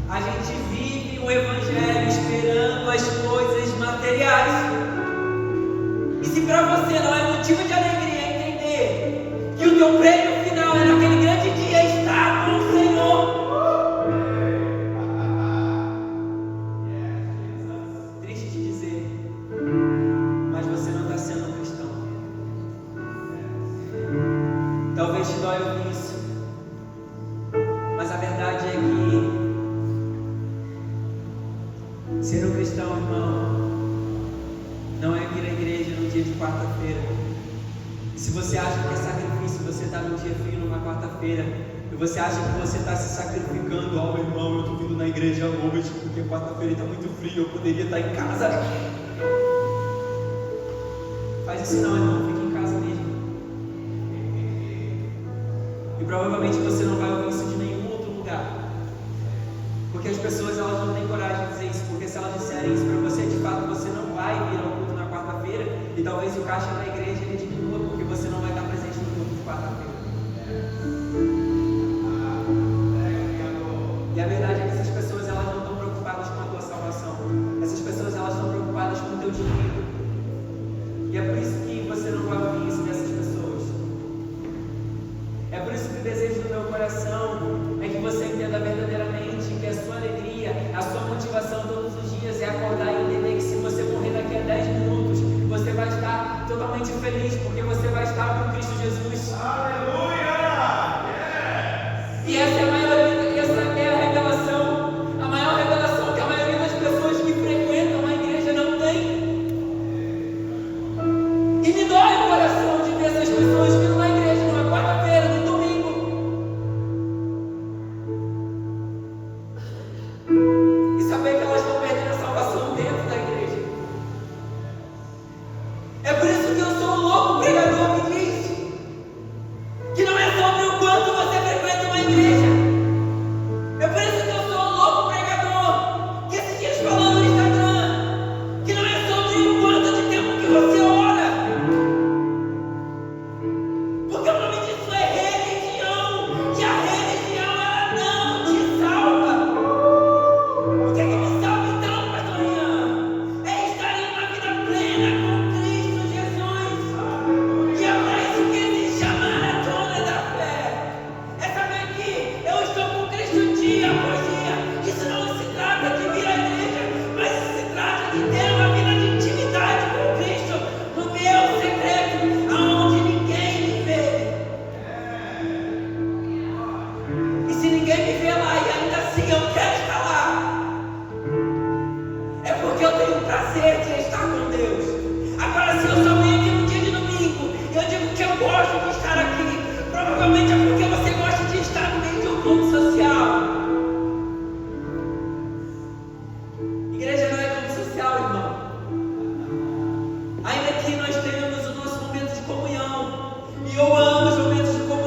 a gente vive o Evangelho esperando as coisas materiais. E se para você não é motivo de alegria entender que o teu prêmio final é naquele grande dia estar com o Senhor, triste te dizer, mas você não está sendo um cristão. Talvez te dói ouvir isso, mas a verdade é que ser um cristão, irmão, não é vir à igreja no dia de quarta-feira. E se você acha que é sacrifício, você está num dia frio numa quarta-feira, e você acha que você está se sacrificando, meu irmão, eu estou vindo na igreja hoje porque quarta-feira está muito frio, eu poderia estar em casa. Faz isso não, irmão, fica em casa mesmo. E provavelmente você não vai ouvir isso de nenhum outro lugar. Porque as pessoas elas não têm coragem de dizer isso, porque se elas disserem isso para você, de fato você não vai vir ao culto na quarta-feira, e talvez o caixa da igreja ele diminua, porque você não vai estar presente no culto de quarta-feira. E a verdade é que essas pessoas elas não estão preocupadas com a tua salvação. Essas pessoas elas estão preocupadas com o teu dinheiro. E é por isso que você não vai ouvir isso dessas pessoas. É por isso que o desejo do meu coração é que você entenda verdadeiramente que a sua alegria, a sua motivação todos os dias é acordar e entender que se você morrer daqui a 10 minutos, você vai estar totalmente feliz, porque você vai estar com Cristo Jesus. Aleluia! E essa é a maioria, essa é a revelação, a maior revelação que a maioria das pessoas que frequentam a igreja não tem. E me dói o coração de ver essas pessoas vindo na igreja numa quarta-feira, no domingo, e saber que elas estão perdendo a salvação dentro da igreja. É por isso que eu sou um louco pregador que diz que não é sobre o quanto você frequenta uma igreja. É por isso que eu sou um louco pregador que esses dias falou no Instagram que não é sobre o quanto de tempo que você ora, porque o nome disso é religião, e a religião ela não te salva. O que é que me salva então, pastor Ian? É estar em uma vida plena com Cristo Jesus. E é para isso que existe a maratona da fé. É saber que eu estou com Cristo dia após dia. Isso não se trata de vir à igreja, mas isso se trata de ter uma vida de intimidade com Cristo no meu secreto, aonde ninguém me vê. E se ninguém me vê lá e ainda assim eu quero estar lá, é porque eu tenho prazer de estar com Deus. Agora, se eu só venho aqui no dia de domingo e eu digo que eu gosto de estar aqui, provavelmente é porque você gosta de estar no meio de um culto social. Igreja não é culto social, irmão. Ainda que nós tenhamos o nosso momento de comunhão, e eu amo os momentos de comunhão,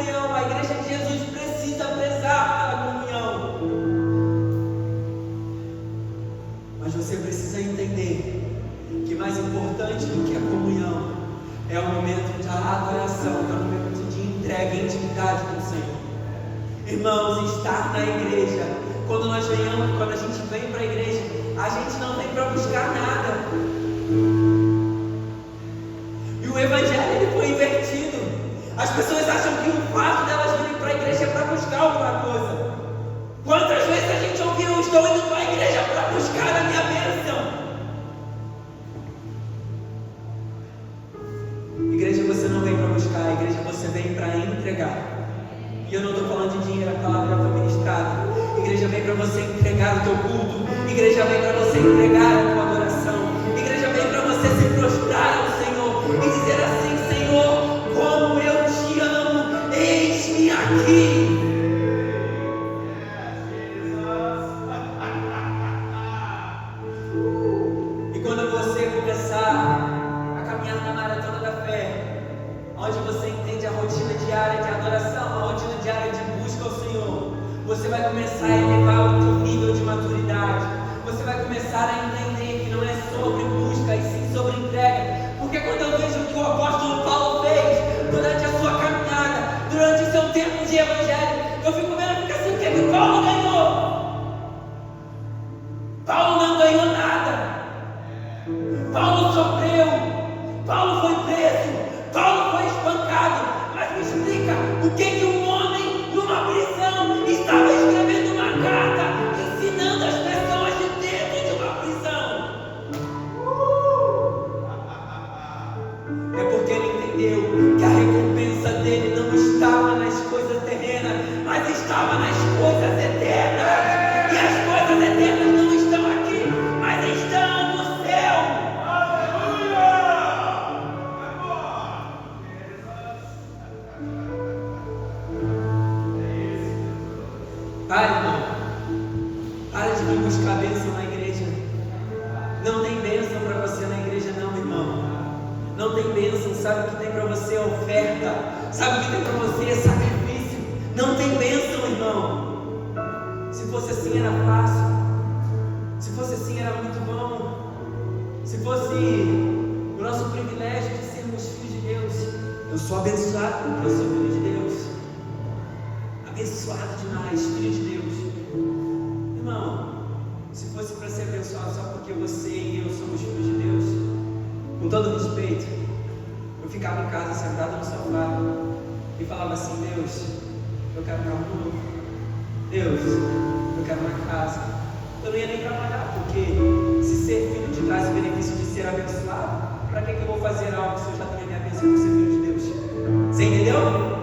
mais importante do que a comunhão é o momento da adoração, é o momento de entrega e intimidade com o Senhor. Irmãos, estar na igreja, quando a gente vem para a igreja, a gente não vem para buscar nada. E o evangelho ele foi invertido. As pessoas acham que o fato delas virem para a igreja é para buscar alguma coisa. Quantas vezes a gente ouviu: eu estou indo para a igreja para buscar a minha bênção? Igreja você não vem para buscar, a igreja você vem para entregar. E eu não estou falando de dinheiro, a palavra foi ministrada. Igreja vem para você entregar o teu culto. Igreja vem para você entregar a tua adoração. Igreja vem para você se prostrar ao Senhor e dizer assim: Senhor, como eu te amo, eis-me aqui. E quando você começar a caminhar na maratona da fé, onde você entende a rotina diária de adoração, a rotina diária de busca ao Senhor, você vai começar a elevar o teu nível de maturidade. Você vai começar a entender que não é sobre busca, e sim sobre entrega. Porque quando eu vejo o que o apóstolo Paulo fez durante a sua caminhada, durante o seu tempo de evangelho, eu fico vendo, fica assim: o que é que Paulo ganhou? Paulo não ganhou nada. Paulo sofreu, Paulo foi preso, Paulo foi espancado. Mas me explica, o que um homem numa prisão estava escrevendo uma carta, ensinando as pessoas de dentro de uma prisão? É porque ele entendeu que a recompensa dele não estava nas coisas terrenas, mas estava nas coisas eternas. E as coisas eternas não estão aqui, mas estão no céu. Para, irmão, para de vir buscar bênção na igreja. Não tem bênção para você na igreja, não, irmão. Não tem bênção. Sabe o que tem para você? Oferta. Sabe o que tem para você? Sacrifício. Não tem bênção, irmão. Se fosse assim era fácil. Se fosse assim era muito bom. Se fosse o nosso privilégio de sermos filhos de Deus. Eu sou abençoado porque eu sou filho de Deus. Abençoado demais, filho de Deus. Irmão, se fosse para ser abençoado só porque você e eu somos filhos de Deus, com todo respeito, eu ficava em casa sentado no sofá e falava assim: Deus, eu quero um carro novo. Deus, eu quero uma casa. Eu não ia nem trabalhar, porque se ser filho te traz o benefício de ser abençoado, para que eu vou fazer algo se eu já tenho a minha bênção por ser filho de Deus? Você entendeu?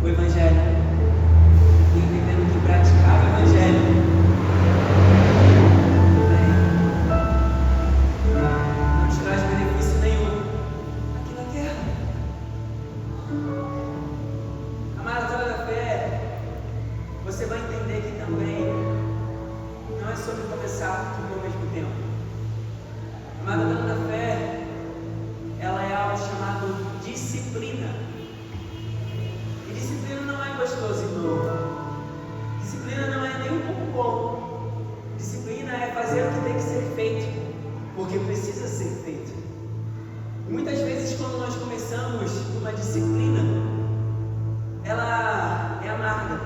O Evangelho, e entendendo que praticar o Evangelho não te traz benefício nenhum aqui na terra. A maratona da fé, você vai entender que também não é sobre começar tudo ao mesmo tempo. A maratona da fé, ela é algo chamado disciplina. Disciplina não é gostoso, irmão. Disciplina não é nem um pouco bom. Disciplina é fazer o que tem que ser feito, porque precisa ser feito. E muitas vezes, quando nós começamos uma disciplina, ela é amarga,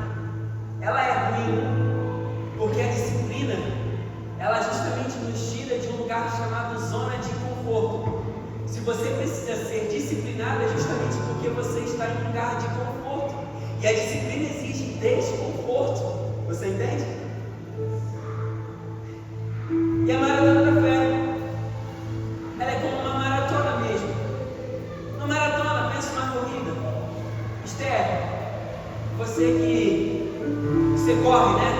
ela é ruim, porque a disciplina, ela justamente nos tira de um lugar chamado zona de conforto. Se você precisa ser disciplinado, é justamente porque você está em um lugar de conforto. E a disciplina exige desconforto. Você entende? E a maratona da fé, ela é como uma maratona mesmo. Uma maratona, pensa numa corrida. Esther, você corre, né?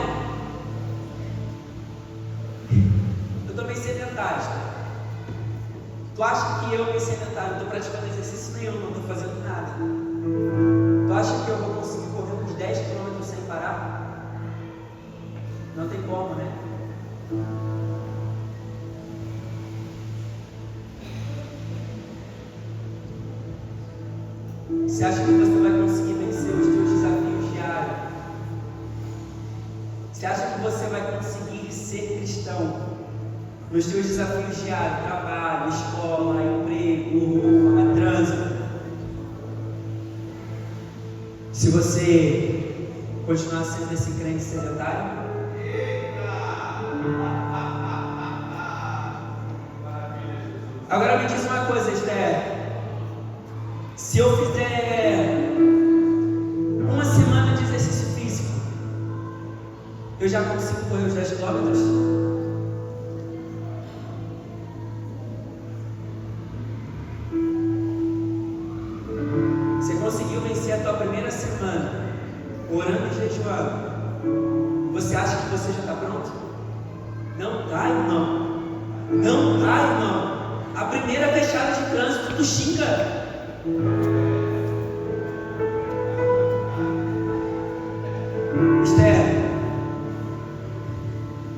Eu estou meio sedentário, Esther. Tu acha que eu, meio sedentário, não estou praticando exercício nenhum, não estou fazendo nada? Tu acha que eu vou conseguir correr uns 10 km sem parar? Não tem como, né? Você acha que você vai conseguir vencer os seus desafios diários? Você acha que você vai conseguir ser cristão nos seus desafios diários? Trabalho, escola, emprego, rua, trânsito. Se você continuar sendo esse crente sedentário? Agora me diz uma coisa, Esther. Se eu fizer uma semana de exercício físico, eu já consigo correr os 10 quilômetros? Você conseguiu vencer a tua primeira semana orando e jejuando? Você acha que você já está pronto? Não está, irmão. Não está, irmão. A primeira fechada de trânsito, tu xinga. Esther,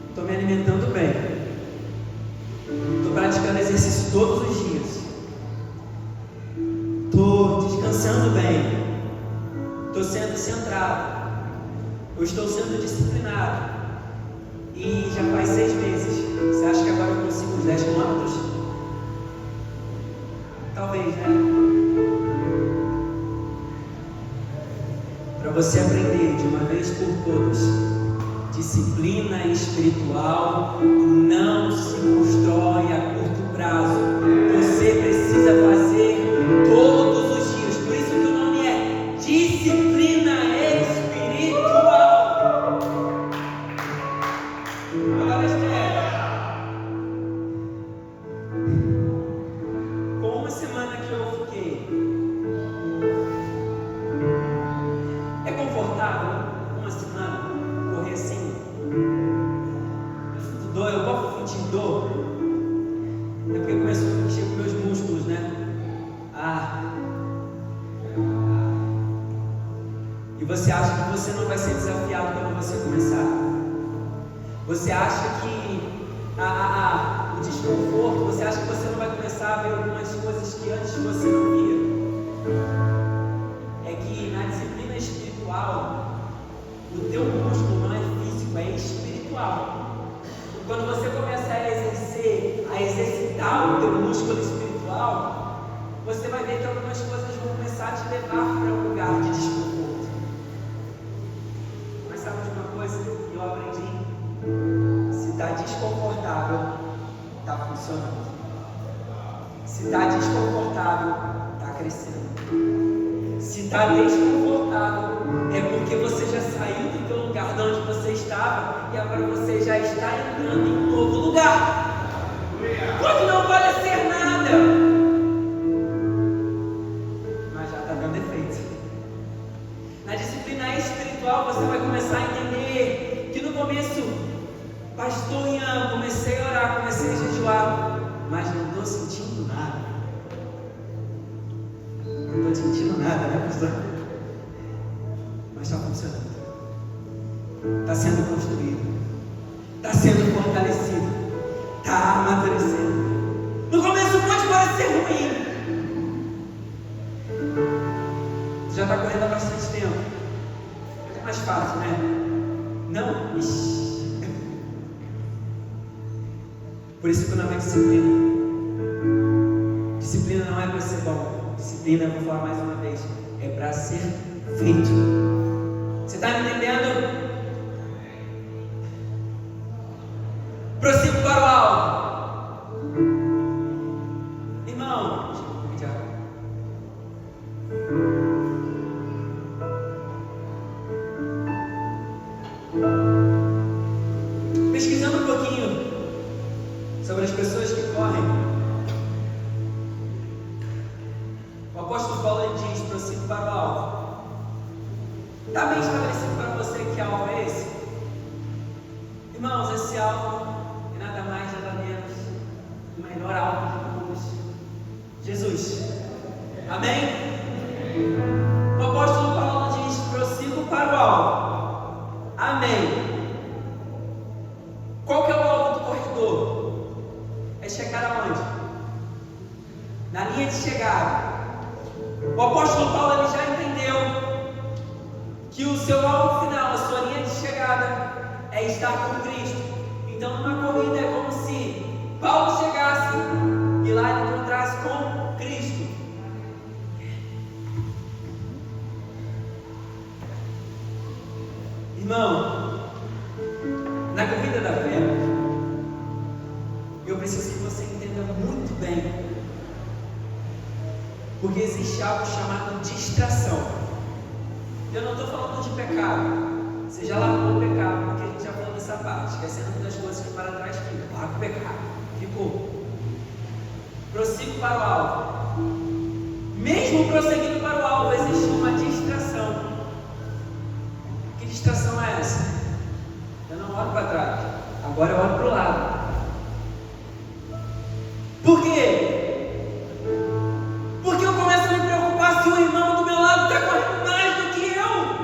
estou me alimentando bem, estou praticando exercício todos os dias, estou descansando bem, estou sendo centrado, eu estou sendo disciplinado, e já faz 6 meses. Você acha que agora eu consigo os 10 quilômetros? Talvez, né? Para você aprender de uma vez por todas, disciplina espiritual não se constrói a curto prazo. Você precisa fazer todos os dias. Por isso que o nome é disciplina espiritual. Agora, Esther, com uma semana que eu fiquei, é confortável uma semana correr assim? Eu vou sentir dor. É porque começou a mexer com meus músculos, né? E você acha que você não vai ser desafiado quando você começar? Você acha que o desconforto, você acha que você não vai começar a ver algumas coisas que antes você não via? É que na disciplina espiritual, o teu músculo não é físico, é espiritual. E quando você começa a exercitar o teu músculo espiritual, você vai ver que algumas coisas vão começar a te levar para um lugar de desconforto. Mas sabe de uma coisa que eu aprendi? Se está desconfortável, está funcionando. Se está desconfortável, está crescendo. Se está desconfortável, é porque você já saiu do teu lugar de onde você estava e agora você já está entrando em um novo lugar. Pode não parecer nada, mas já está dando efeito. Na disciplina espiritual você vai começar a entender que no começo, pastor Ian, comecei a orar, comecei a jejuar, mas não estou sentindo nada. Não estou sentindo nada, né, pastor? Mas está funcionando. Está sendo construído. Está sendo fortalecido. Está amadurecendo. No começo pode parecer ruim. Você já está correndo há bastante tempo. É mais fácil, né? Não? Ixi. Por isso que o nome é disciplina. Disciplina não é para ser bom. Disciplina, eu vou falar mais uma vez, é para ser feito. Você está me entendendo? Prossigo para o alvo. Irmão, pesquisando um pouquinho sobre as pessoas que correm, o apóstolo Paulo ele diz: prossigo para o alvo. Está bem estabelecido para você que alvo é esse? Irmãos, esse alvo é nada mais, nada menos o melhor alvo de todos: Jesus. Amém? O apóstolo Paulo diz: prossigo para o alvo. Amém. estar com Cristo. Então, numa corrida é como se Paulo chegasse e lá ele encontrasse com Cristo. Irmão, na corrida da fé, eu preciso que você entenda muito bem, porque existe algo chamado distração. Eu não estou falando de pecado. Você já largou o pecado, porque a gente já falou dessa parte, que essa é uma das coisas que para trás fica. Larga o pecado, ficou. Prossigo para o alvo. Mesmo prosseguindo para o alvo, existe uma distração. Que distração é essa? Eu não olho para trás, agora eu olho para o lado. Por quê? Porque eu começo a me preocupar se o irmão do meu lado está correndo mais do que eu.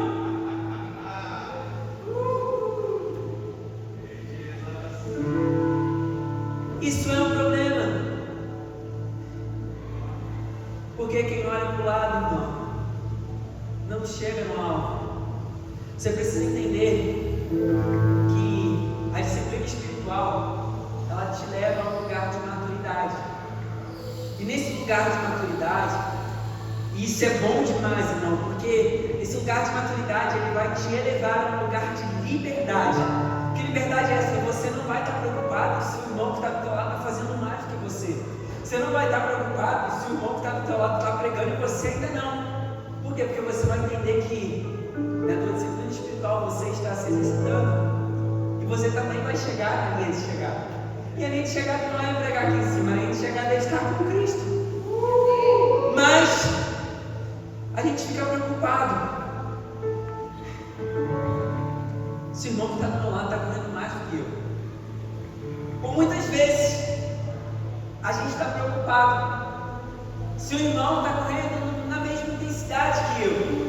Isso é um problema. Porque quem olha para o lado, irmão, não chega no alvo. Você precisa entender que a disciplina espiritual, ela te leva a um lugar de maturidade. E nesse lugar de maturidade, e isso é bom demais, irmão, porque esse lugar de maturidade, ele vai te elevar a um lugar de liberdade. Que liberdade é essa? Você não vai estar preocupado se o irmão que está do teu lado está fazendo mais do que você. Você não vai estar preocupado se o irmão que está do teu lado está pregando e você ainda não. Por quê? Porque você vai entender que na tua disciplina espiritual você está se exercitando. E você também vai chegar na linha de chegada. E a linha de chegada não é pregar aqui em cima, a linha de chegada é estar com Cristo. Mas a gente fica preocupado se o irmão que está do meu lado está correndo mais do que eu. Ou muitas vezes a gente está preocupado se o irmão está correndo na mesma intensidade que eu.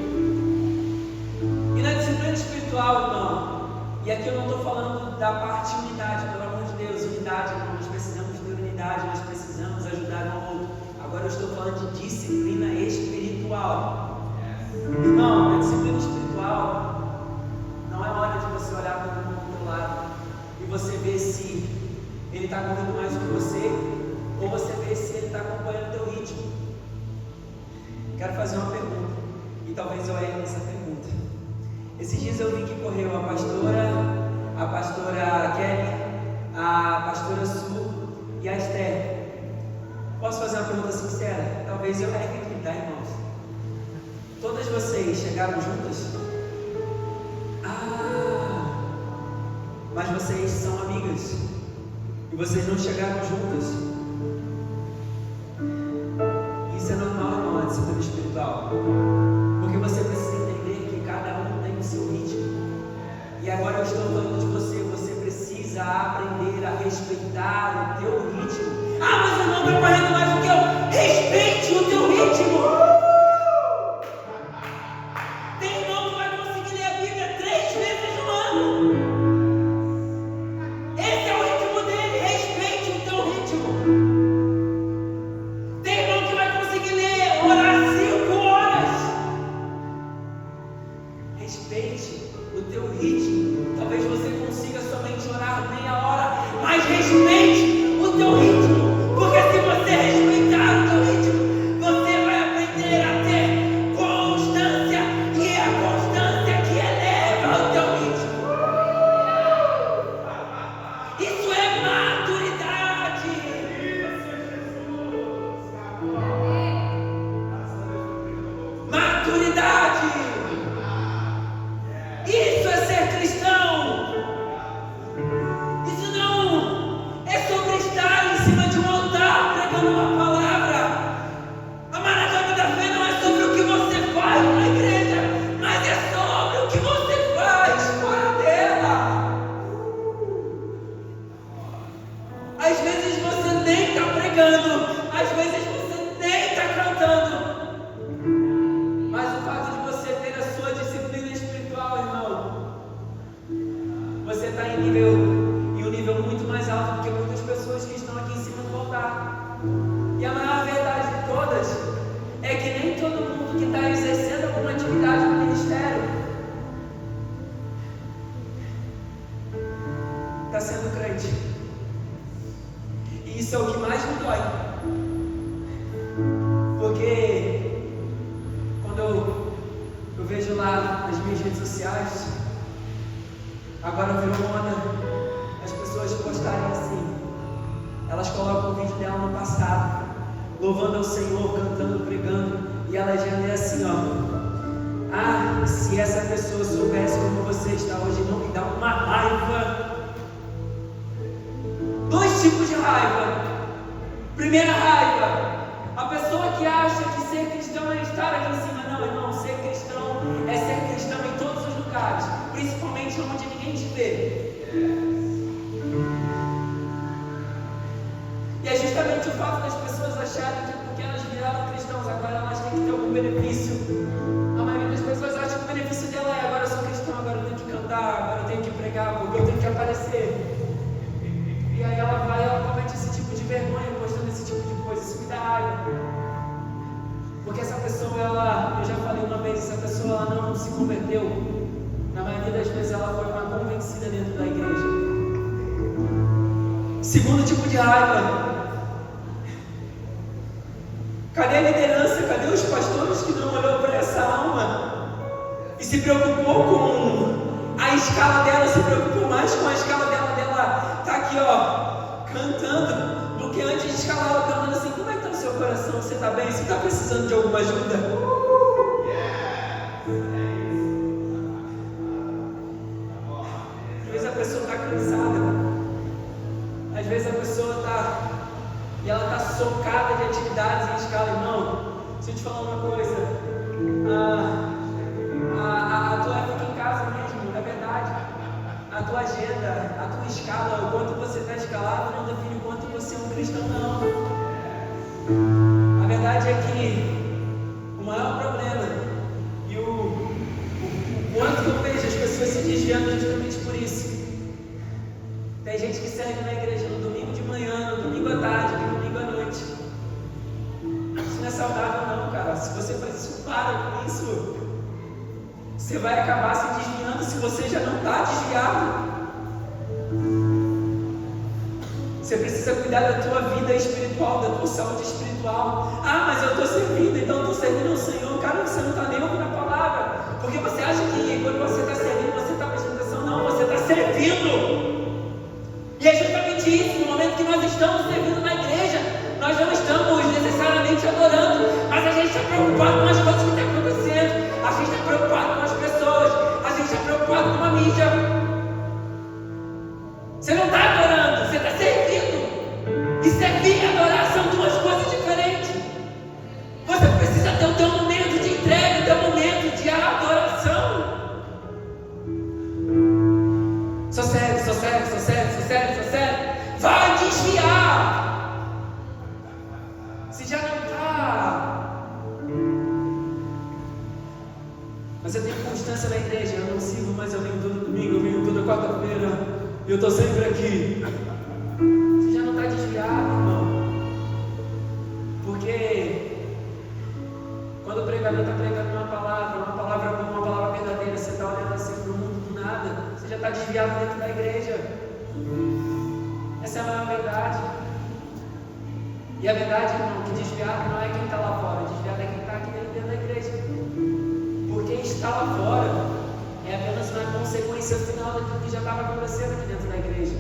E na disciplina espiritual, irmão, e aqui eu não estou falando da parte unidade, pelo amor de Deus, unidade, irmão, nós precisamos ter unidade, nós precisamos ajudar um ao outro. Agora eu estou falando de disciplina espiritual. Irmão, na disciplina espiritual, não é hora de você olhar para o irmão do teu lado e você ver se ele está correndo mais do que você, ou você ver se ele está acompanhando o teu ritmo. Quero fazer uma pergunta, e talvez eu erre nessa pergunta. Esses dias eu vi que correu a pastora Kelly, a pastora Su e a Esther. Posso fazer uma pergunta sincera? Talvez eu erre aqui, tá, irmãos? Todas vocês chegaram juntas? Mas vocês são amigas e vocês não chegaram juntas. Isso é normal, irmão, na disciplina espiritual. Porque você precisa entender que cada um tem o seu ritmo. E agora eu estou falando de você. Você precisa aprender a respeitar o teu ritmo. Mas eu não estou correndo mais do que eu. Respeite o teu ritmo. Tem irmão que vai conseguir ler a Bíblia 3 vezes no ano. Esse é o ritmo dele. Respeite o teu ritmo. Tem irmão que vai conseguir ler, orar 5 horas. Respeite o teu ritmo. Talvez você consiga somente orar meia hora, mas respeite o teu ritmo. Porque se você respeitar o teu ritmo, você vai aprender a ter constância, e é a constância que eleva o teu ritmo. Isso é maturidade. Maturidade. Isso é ser cristão. Isso não é sobre estar em cima de um altar pregando uma palavra. A maratona da fé não é sobre o que você faz na igreja, mas é sobre o que você faz fora dela. Às vezes você nem está pregando, às vezes você nem está cantando, mas o fato de você ter a sua disciplina espiritual, irmão, você está em um nível muito mais alto do que muitas pessoas que estão aqui em cima do altar. E a maior verdade de todas é que nem todo mundo que está exercendo alguma atividade no ministério está sendo crente. E isso é o que mais me dói. Porque quando eu vejo lá nas minhas redes sociais, agora virou moda as pessoas postarem assim. Elas colocam o vídeo dela no passado, louvando ao Senhor, cantando, pregando, e a legenda é assim, ó: ah, se essa pessoa soubesse como você está hoje, não me dá uma raiva. Dois tipos de raiva. Primeira raiva, a pessoa que acha que ser cristão é estar aqui em cima. Não, irmão, ser cristão é ser cristão em todos os lugares, principalmente onde ninguém te vê. E é justamente o fato das pessoas acharem que porque elas viraram cristãos, agora elas têm que ter algum benefício. A maioria das pessoas acha que o benefício dela é: agora eu sou cristão, agora eu tenho que cantar, agora eu tenho que pregar, porque eu tenho que aparecer. E aí ela vai e ela comete esse tipo de vergonha, postando esse tipo de coisa. Isso me dá raiva. Porque essa pessoa, ela, eu já falei uma vez, essa pessoa ela não se converteu. Na maioria das vezes ela foi uma convencida dentro da igreja. Segundo tipo de raiva: cadê a liderança? Cadê os pastores que não olhou para essa alma e se preocupou com a escala dela, se preocupou mais com a escala dela tá aqui, ó, cantando, do que antes de escalar ela cantando assim: como é que está o seu coração? Você está bem? Você está precisando de alguma ajuda? Às vezes a pessoa está cansada, às vezes a pessoa está e ela está socada de atividades em escala. Irmão, deixa eu te falar uma coisa: a tua fica em casa mesmo, é verdade. A tua agenda, a tua escala, o quanto você está escalado, não define o quanto você é um cristão, não. A verdade é que o maior problema e o quanto que eu vejo as pessoas se desviando é justamente por isso. Tem gente que serve na igreja no domingo de manhã, no domingo à tarde, no domingo à noite. Isso não é saudável, não, cara. Se você faz isso, para com isso. Você vai acabar se desviando se você já não está desviado. Você precisa cuidar da tua vida espiritual, da tua saúde espiritual. Ah, mas eu estou servindo, então estou servindo ao Senhor. Cara, você não está nem ouvindo a palavra. Porque você acha que quando você está servindo, você está prestando atenção. Não, você está servindo. E é justamente isso, no momento que nós estamos servindo na igreja, nós não estamos necessariamente adorando, mas a gente está preocupado com as coisas que estão acontecendo. A gente está preocupado com as pessoas, a gente está preocupado com a mídia. Você não está adorando, você está servindo. E servir e adorar são duas coisas diferentes. Você precisa ter o teu momento de entrega, o teu momento de adoração. Só serve, só serve, só serve, só serve, só serve. Vai desviar. Se já não está. Mas eu tenho constância na igreja. Eu não sirvo, mas eu venho todo domingo, eu venho toda quarta-feira. E eu estou sempre aqui. Você já não está desviado, irmão. Porque quando o pregador está pregando uma palavra boa, uma palavra verdadeira, você está olhando assim para o mundo do nada, você já está desviado dentro da igreja. Essa é a maior verdade. E a verdade, irmão, que desviado não é quem está lá fora, desviado é quem está aqui dentro da igreja. Porque quem está lá fora é apenas uma consequência final daquilo que já estava acontecendo aqui dentro da igreja.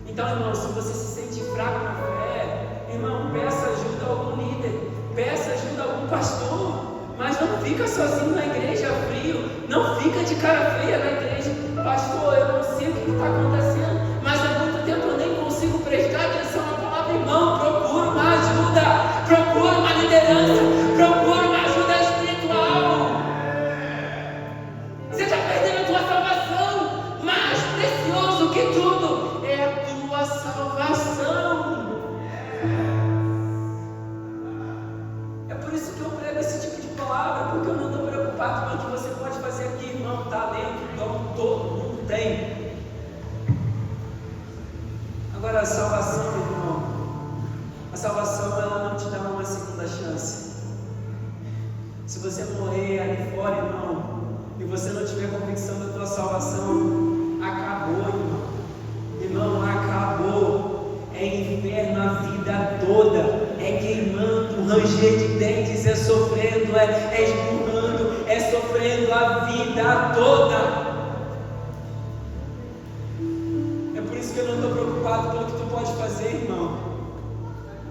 Então, irmão, se você se sente fraco na fé, irmão, peça ajuda a algum líder, peça ajuda a algum pastor, mas não fica sozinho na igreja, frio, não fica de cara feia na igreja. Pastor, eu não sei o que está acontecendo, mas há muito tempo eu nem consigo prestar atenção na palavra. Irmão, procura uma ajuda, procura uma liderança, procura uma ajuda espiritual. Você está perdendo a tua salvação. Mais precioso que tudo é a tua salvação. É por isso que eu prego esse tipo de palavra, porque eu não estou preocupado com o que você pode fazer aqui, irmão. Está dentro, então todo mundo tem. Agora a salvação, irmão, a salvação ela não te dá uma segunda chance. Se você morrer ali fora, irmão, e você não tiver convicção da tua salvação, acabou, irmão. isso que eu não estou preocupado com o que tu pode fazer, irmão.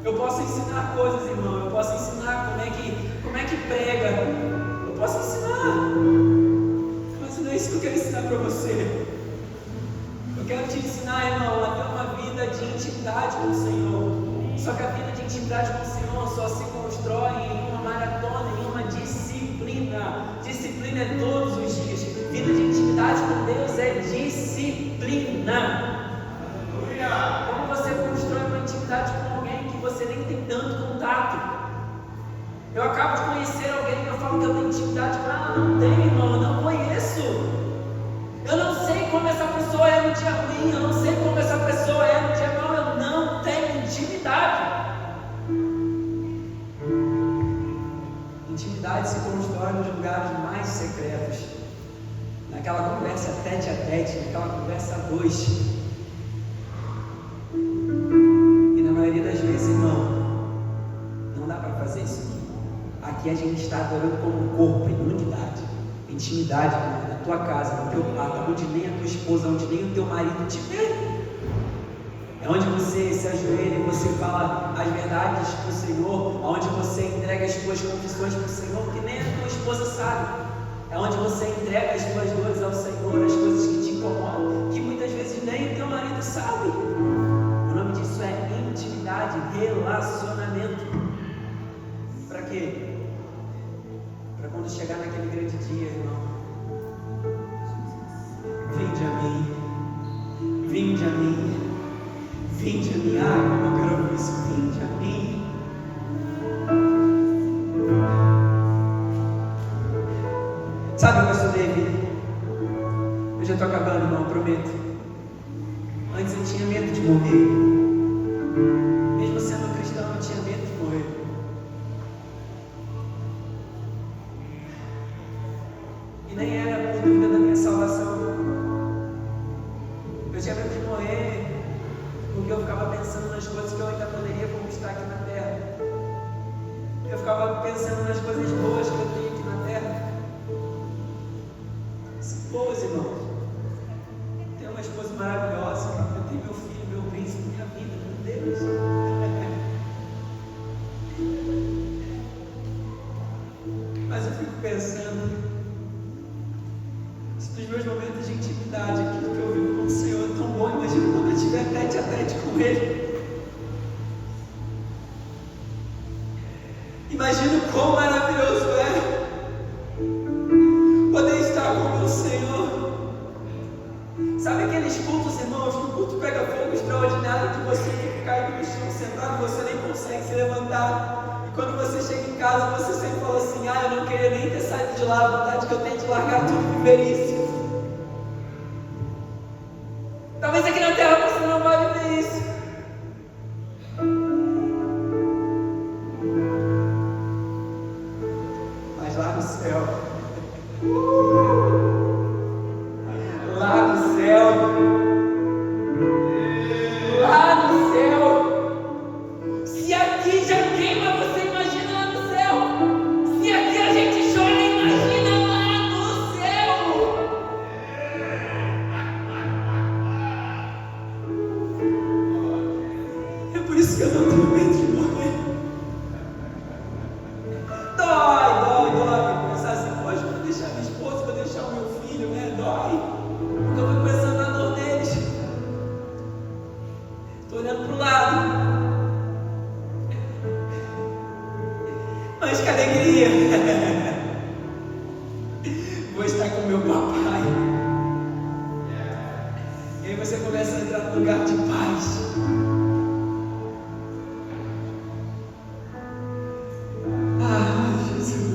Eu posso ensinar coisas, irmão. Eu posso ensinar como é que prega. Eu posso ensinar. Mas não é isso que eu quero ensinar para você. Eu quero te ensinar, irmão, a ter uma vida de intimidade com o Senhor. Só que a vida de intimidade com o Senhor só se constrói em uma maratona, em uma disciplina. Disciplina é todos os dias. Vida de intimidade com Deus é disciplina. Como você constrói uma intimidade com alguém que você nem tem tanto contato? Eu acabo de conhecer alguém que eu falo que eu tenho intimidade com ela. Não tenho, irmão, eu não conheço. Eu não sei como essa pessoa é no dia ruim, eu não sei como essa pessoa é no dia mau, eu não tenho intimidade. Intimidade se constrói nos lugares mais secretos, naquela conversa tete a tete, naquela conversa a dois. E na maioria das vezes, irmão, não dá para fazer isso aqui. Aqui a gente está adorando como um corpo, em unidade, intimidade, na tua casa, no teu quarto, onde nem a tua esposa, onde nem o teu marido te vê. É onde você se ajoelha e você fala as verdades para o Senhor, onde você entrega as tuas confissões para o Senhor, que nem a tua esposa sabe. É onde você entrega as tuas dores ao Senhor, as coisas que te incomodam, que muitas vezes nem o teu marido sabe. O nome disso é intimidade, relacionamento. Para quê? Para quando chegar naquele grande dia, irmão. Vinde a mim, vinde a mim, vinde a mim, como eu quero ouvir isso, vinde a mim. Sabe o que eu estudei, vida? Eu já estou acabando, irmão, prometo. Antes eu tinha medo de morrer. Mesmo sendo cristão, eu tinha medo de morrer. E nem era por dúvida da minha salvação. Eu tinha medo de morrer porque eu ficava pensando nas coisas que eu ainda poderia conquistar aqui na terra. Eu ficava pensando nas coisas boas que eu tenho aqui na terra. Boas, irmãos. Tenho uma esposa maravilhosa. Eu tenho meu filho, meu príncipe, minha vida, meu Deus. Mas eu fico pensando, se nos meus momentos de intimidade, aquilo que eu vivo com o Senhor é tão bom, imagina quando eu estiver tete a tete com Ele. Imagina o quão maravilhoso é poder estar com o meu Senhor. Sabe aqueles cultos, irmãos, que o culto pega fogo extraordinário, que você fica caído no chão sentado, você nem consegue se levantar. E quando você chega em casa, você sempre fala assim: eu não queria nem ter saído de lá, a vontade que eu tenho de largar tudo e viver isso. Talvez aqui na terra você não vai viver isso. Mas lá no céu, lá no céu, lá no céu, se aqui já queima, você imagina lá no céu. Se aqui a gente chora, imagina lá no céu. É por isso que eu não tenho medo de morrer. Dói. Pensar assim, poxa, vou deixar minha esposa, vou deixar o meu filho, né? Dói. Porque eu fico pensando na dor deles. Estou olhando para o lado. Mas que alegria! Vou estar com meu papai. E aí você começa a entrar num lugar de paz. Jesus. Jesus.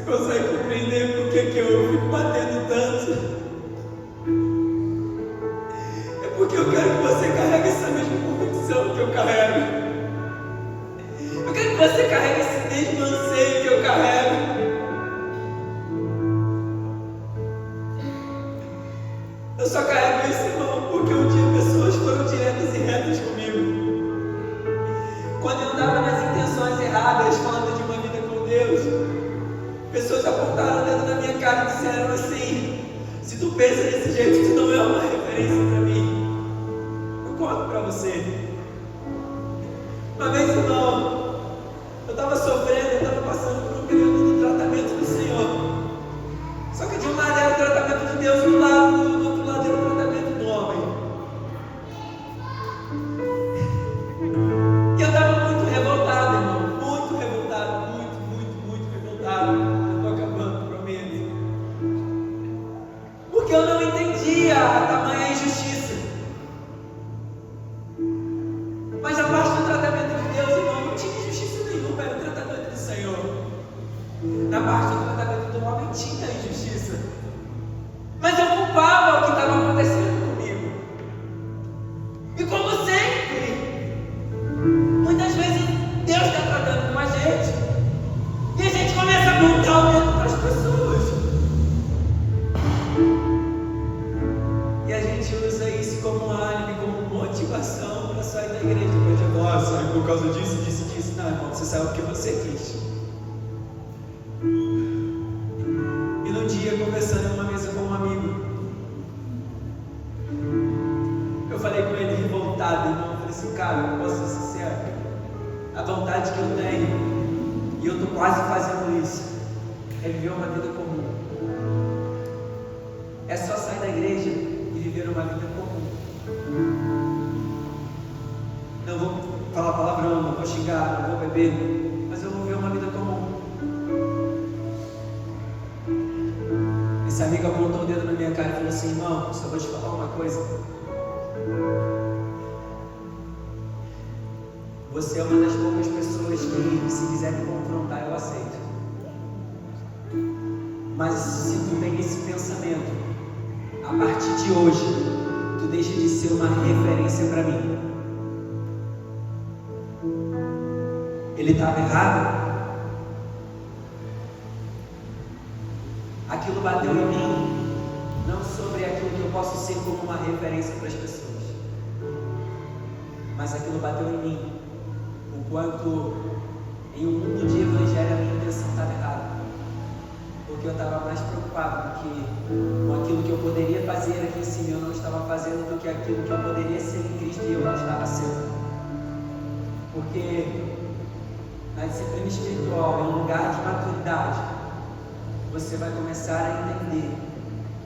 consegue compreender por que eu fico batendo tanto? É porque eu quero que você carregue essa mesma convicção que eu carrego. Eu quero que você carregue esse mesmo anseio que eu carrego. Eu só carrego isso, irmão, porque um dia pessoas foram diretas e retas comigo. Quando eu andava nas intenções erradas, falando de uma vida com Deus, pessoas apontaram o dedo na minha cara e disseram assim: se tu pensa desse jeito, tu não é uma referência para mim. Eu conto para você. Uma vez, irmão, eu estava sofrendo, eu estava passando por um período do tratamento do Senhor. Só que de um lado era o tratamento de Deus, do outro lado era o tratamento do homem. E eu estava muito revoltado, irmão. Muito revoltado, muito revoltado. Eu estou acabando, prometo. Porque eu não entendia a tamanha injustiça. Mas a parte do tratamento de Deus, irmão, não tinha injustiça nenhuma, era o tratamento do Senhor. Na parte do tratamento do homem tinha injustiça. Mas eu culpava o que estava acontecendo comigo. E como sempre, muitas vezes Deus está tratando com a gente. E a gente começa a apontar o dedo para as pessoas. E a gente usa isso como álibi, como motivação para sair da igreja. Nossa, por causa disso, disso. Não, irmão, você saiu porque você quis. E num dia, conversando em uma mesa com um amigo, eu falei com ele revoltado, irmão. Eu falei assim: cara, eu posso ser sincero, a vontade que eu tenho, e eu estou quase fazendo isso, é viver uma vida comum. É só sair da igreja e viver uma vida comum. Não vou falar palavrão, não vou xingar, não vou beber, mas eu vou viver uma vida comum. Esse amigo apontou o dedo na minha cara e falou assim: irmão, só vou te falar uma coisa. Você é uma das poucas pessoas que, se quiser me confrontar, eu aceito. Mas se tu tem esse pensamento, a partir de hoje, tu deixa de ser uma referência para mim. Ele estava errado? Aquilo bateu em mim, não sobre aquilo que eu posso ser como uma referência para as pessoas, mas aquilo bateu em mim, o quanto em um mundo de evangelho a minha intenção estava errada, porque eu estava mais preocupado com aquilo que eu poderia fazer aqui em cima, eu não estava fazendo, do que aquilo que eu poderia ser em Cristo e eu não estava sendo. Porque na disciplina espiritual, em um lugar de maturidade, você vai começar a entender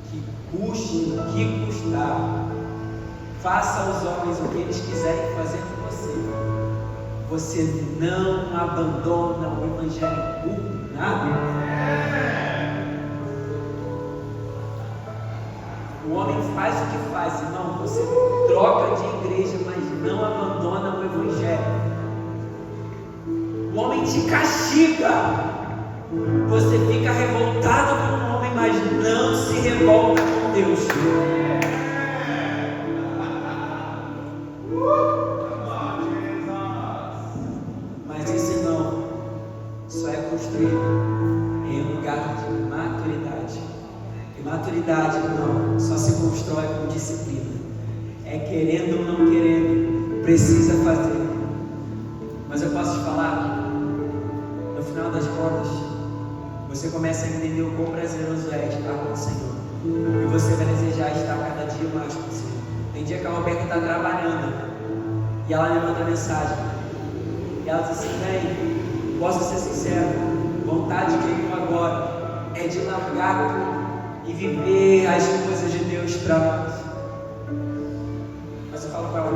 que custe o que custar, faça aos homens o que eles quiserem fazer com você. Você não abandona o evangelho por nada. O homem faz o que faz, irmão. Você troca de igreja, mas não abandona o evangelho. O homem te castiga. Você fica revoltado com o homem, mas não se revolta com Deus. Mas esse não só é construído em um lugar de maturidade. E maturidade não só se constrói com disciplina. É querendo ou não querendo, precisa fazer. Mas eu posso te falar, no final das contas, você começa a entender o quão prazeroso é estar com o Senhor. E você vai desejar estar cada dia mais com o Senhor. Tem dia que a Roberta está trabalhando e ela me manda mensagem. E ela diz assim: bem, posso ser sincero, vontade que eu tenho agora é de largar tudo e viver as coisas de Deus para nós. Mas eu falo para ela: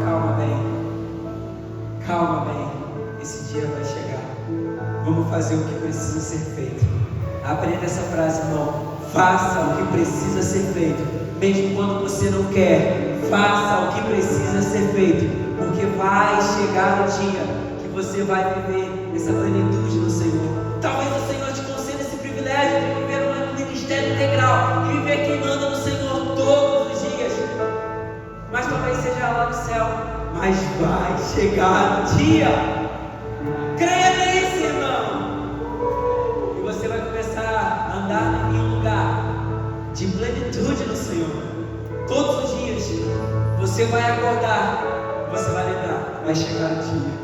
calma bem, esse dia vai chegar. Vamos fazer o que precisa ser feito. Aprenda essa frase, irmão. Faça o que precisa ser feito, mesmo quando você não quer. Faça o que precisa ser feito, porque vai chegar o dia que você vai viver essa plenitude no Senhor. Talvez o Senhor te conceda esse privilégio lá no céu, mas vai chegar o dia. Creia nisso, irmão. E você vai começar a andar em um lugar de plenitude no Senhor. Todos os dias você vai acordar, você vai lembrar, vai chegar o dia.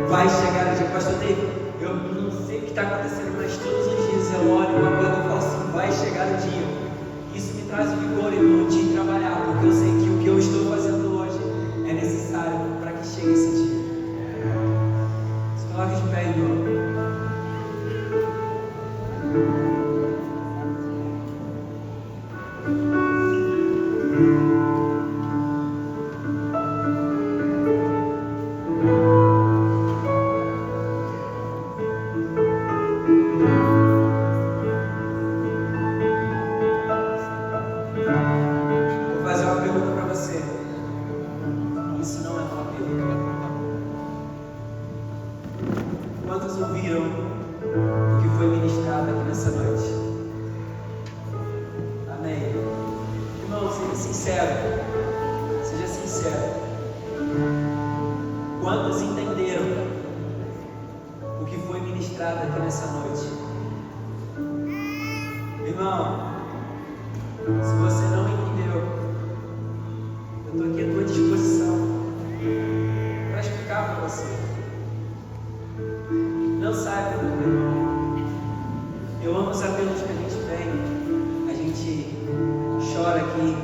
Vai chegar o dia. Pastor David, eu não sei o que está acontecendo, mas todos os dias eu olho e falo assim, vai chegar o dia. Isso me traz o vigor, irmão, de trabalhar, porque eu sei que o que eu estou fazendo hoje é necessário para que chegue esse dia. Se coloque de pé, irmão. Quantos ouviram o que foi ministrado aqui nessa noite? Amém. Irmão, seja sincero. Seja sincero. Quantos entenderam o que foi ministrado aqui nessa noite? Irmão, se você não entendeu, eu estou aqui à tua disposição para explicar para você. Não saiba, meu irmão. Eu amo os apelos que a gente tem. A gente chora aqui.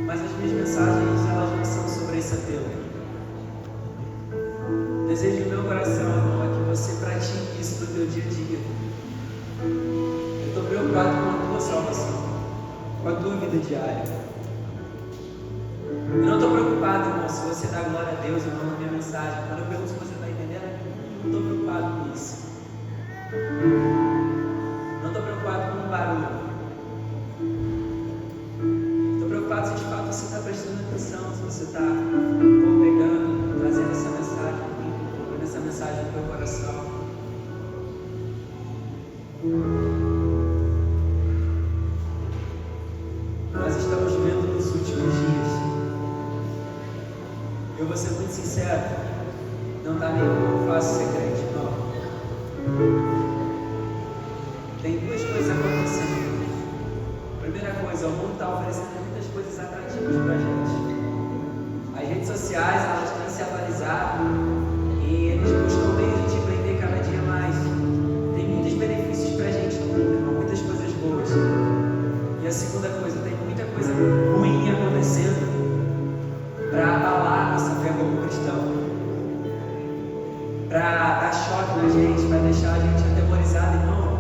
Mas as minhas mensagens, elas não são sobre esse apelo. O desejo do meu coração, irmão, é que você pratique isso no teu dia a dia. Eu estou preocupado com a tua salvação, com a tua vida diária. Eu não estou preocupado, irmão, se você dá glória a Deus ou não na minha mensagem. Quando eu pergunto se você está entendendo, eu não estou preocupado com isso. Não estou preocupado com o barulho. Estou preocupado se de fato você está prestando atenção, se você está pegando, trazendo essa mensagem, colocando essa mensagem no teu coração. Nós estamos vivendo nos últimos dias. Eu vou ser muito sincero, não está nem como fácil ser crente, não. Tem duas coisas acontecendo. Primeira coisa, o mundo está oferecendo muitas coisas atrativas para a gente. As redes sociais, elas têm se atualizado e eles buscam meios de te prender cada dia mais. Tem muitos benefícios para a gente no mundo, muitas coisas boas. E a segunda coisa, tem muita coisa ruim acontecendo para abalar nossa fé como cristão, para dar choque na gente, para deixar a gente atemorizado. Irmão,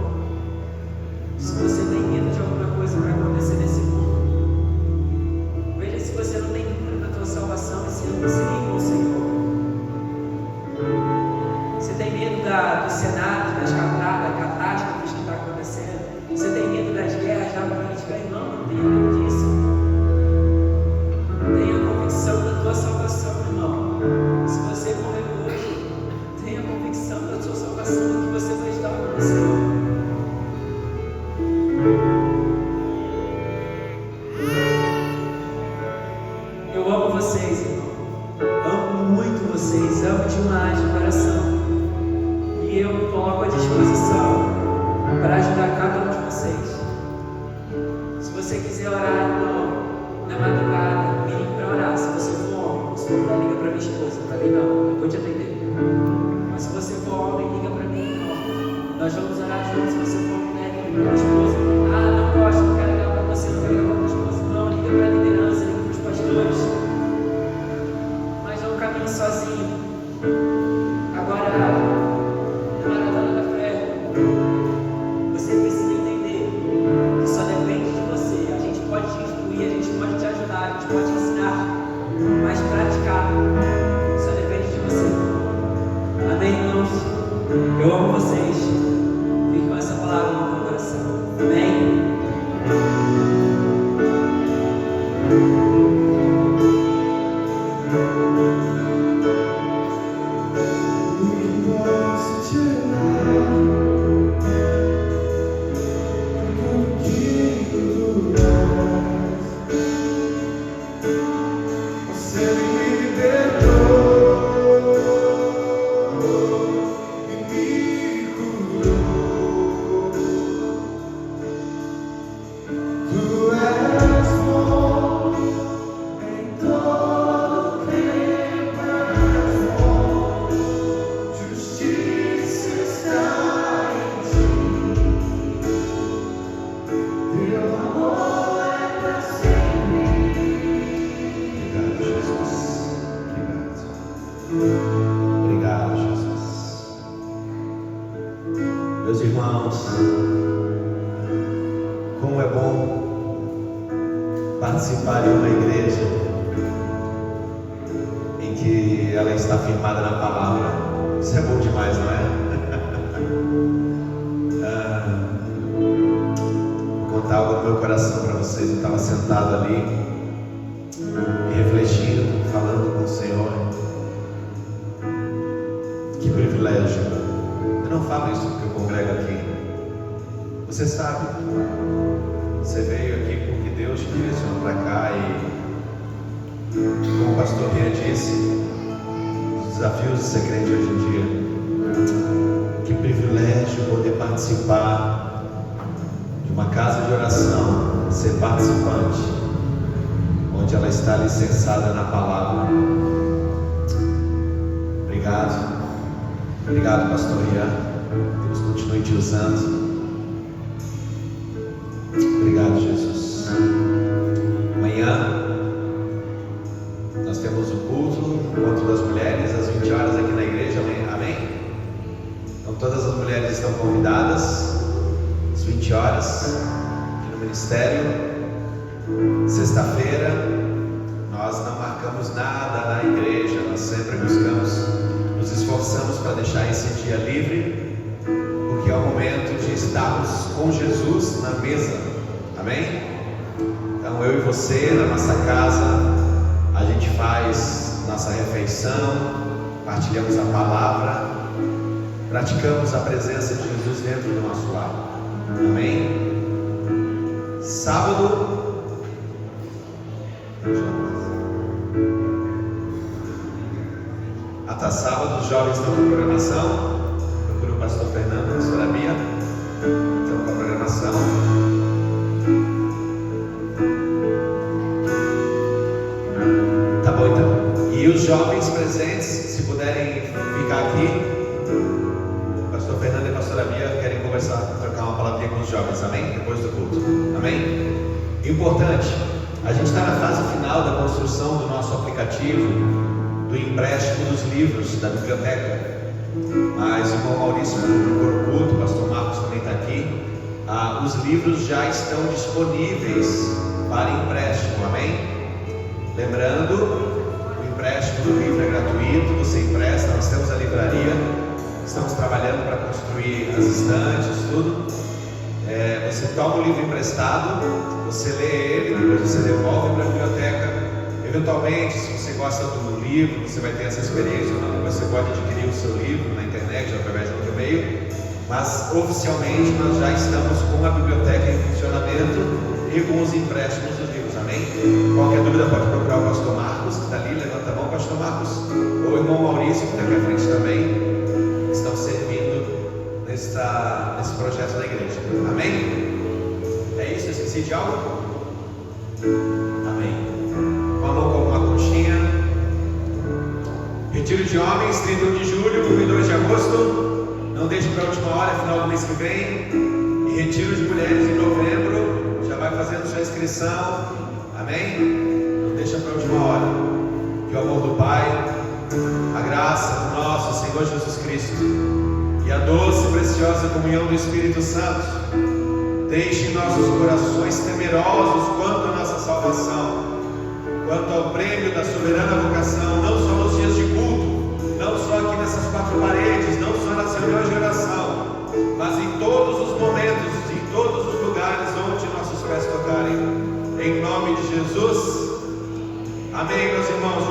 se você tem medo de alguma coisa para acontecer nesse mundo, veja se você não tem dúvida na tua salvação e se não se liga ao Senhor. Você tem medo do cenário, das catástrofes que está acontecendo? Você tem medo das guerras, da política? Irmão, não tenha medo disso. Tenha convicção da tua salvação, irmão. Se você morrer hoje, tenha convicção da tua salvação, do que você vai estar com o Senhor. Eu amo vocês, irmão. Amo muito vocês, amo demais de coração. E eu me coloco à disposição para ajudar cada um de vocês. Se você quiser orar, irmão, na madrugada, me ligue para orar. Se você for homem, se for mulher, liga para minha esposa. Para mim não, eu vou te atender. Mas se você for homem, liga para mim, irmão. Nós vamos orar juntos. Se você for mulher, liga para minha esposa. Ah, não gosto, não quero ligar para você, não quero ligar para minha esposa. Não, liga para a liderança, liga para os pastores. Mas não caminhe sozinho. Agora, na maratona da fé, você precisa entender que só depende de você. A gente pode te instruir, a gente pode te ajudar, a gente pode te ensinar, mas praticar só depende de você. Amém, irmãos? Eu amo vocês. Fique com essa palavra no meu coração. Amém? Meus irmãos, como é bom participar de uma igreja em que ela está firmada na palavra. Isso é bom demais, não é? Vou contar algo no meu coração para vocês. Eu estava sentado ali e refletindo, falando com o Senhor. Que privilégio. Eu não falo isso porque eu congrego aqui. Você sabe, você veio aqui porque Deus te direcionou para cá e, como o pastor Rian disse, os desafios de ser crente hoje em dia. Que privilégio poder participar de uma casa de oração, ser participante, onde ela está alicerçada na palavra. Obrigado. Obrigado, pastor Rian. Deus continue te usando. Obrigado, Jesus. Amanhã nós temos o culto, o encontro das mulheres, às 20 horas aqui na igreja. Amém? Então todas as mulheres estão convidadas às 20 horas aqui no ministério. Sexta-feira nós não marcamos nada na igreja. Nós sempre nos esforçamos para deixar esse dia livre, porque é o momento de estarmos com Jesus na mesa. Amém? Então eu e você, na nossa casa, a gente faz nossa refeição, partilhamos a palavra, praticamos a presença de Jesus dentro do nosso lar. Amém? Sábado, até sábado os jovens estão com programação. Procura o pastor Fernando, a pastora Bia, estão com a programação. Tá bom então. E os jovens presentes, se puderem ficar aqui, o pastor Fernando e a pastora Bia querem conversar, trocar uma palavrinha com os jovens, amém? Depois do culto, amém? Importante, a gente está na fase final da construção do nosso aplicativo, do empréstimo dos livros da biblioteca. Mas o irmão Maurício procurou o culto, o pastor Marcos também está aqui. Os livros já estão disponíveis para empréstimo, amém? Lembrando, o empréstimo do livro é gratuito, você empresta, nós temos a livraria, estamos trabalhando para construir as estantes, tudo. Você toma o livro emprestado, você lê ele, depois você devolve para a biblioteca. Eventualmente, se você gosta do livro, você vai ter essa experiência ou não, você pode adquirir o seu livro na internet, através de outro meio. Mas oficialmente nós já estamos com a biblioteca em funcionamento e com os empréstimos dos livros, amém? Qualquer dúvida pode procurar o pastor Marcos, que está ali, levanta a mão, pastor Marcos, ou o irmão Maurício, que está aqui à frente também, estão servindo nesse projeto da igreja, amém? É isso? Eu esqueci de algo? Amém. Vamos com uma conchinha. Retiro de homens, 31 de julho e 2 de agosto. Não deixe para a última hora, final do mês que vem. E retiro de mulheres em novembro. Já vai fazendo sua inscrição. Amém? Não deixa para a última hora. Que o amor do Pai, a graça do nosso Senhor Jesus Cristo e a doce e preciosa comunhão do Espírito Santo deixe em nossos corações temerosos quanto à nossa salvação, quanto ao prêmio da soberana vocação, não só nos dias de culto, não só aqui nessas quatro paredes, não só nas reuniões de oração, mas em todos os momentos, em todos os lugares onde nossos pés tocarem. Em nome de Jesus. Amém, meus irmãos.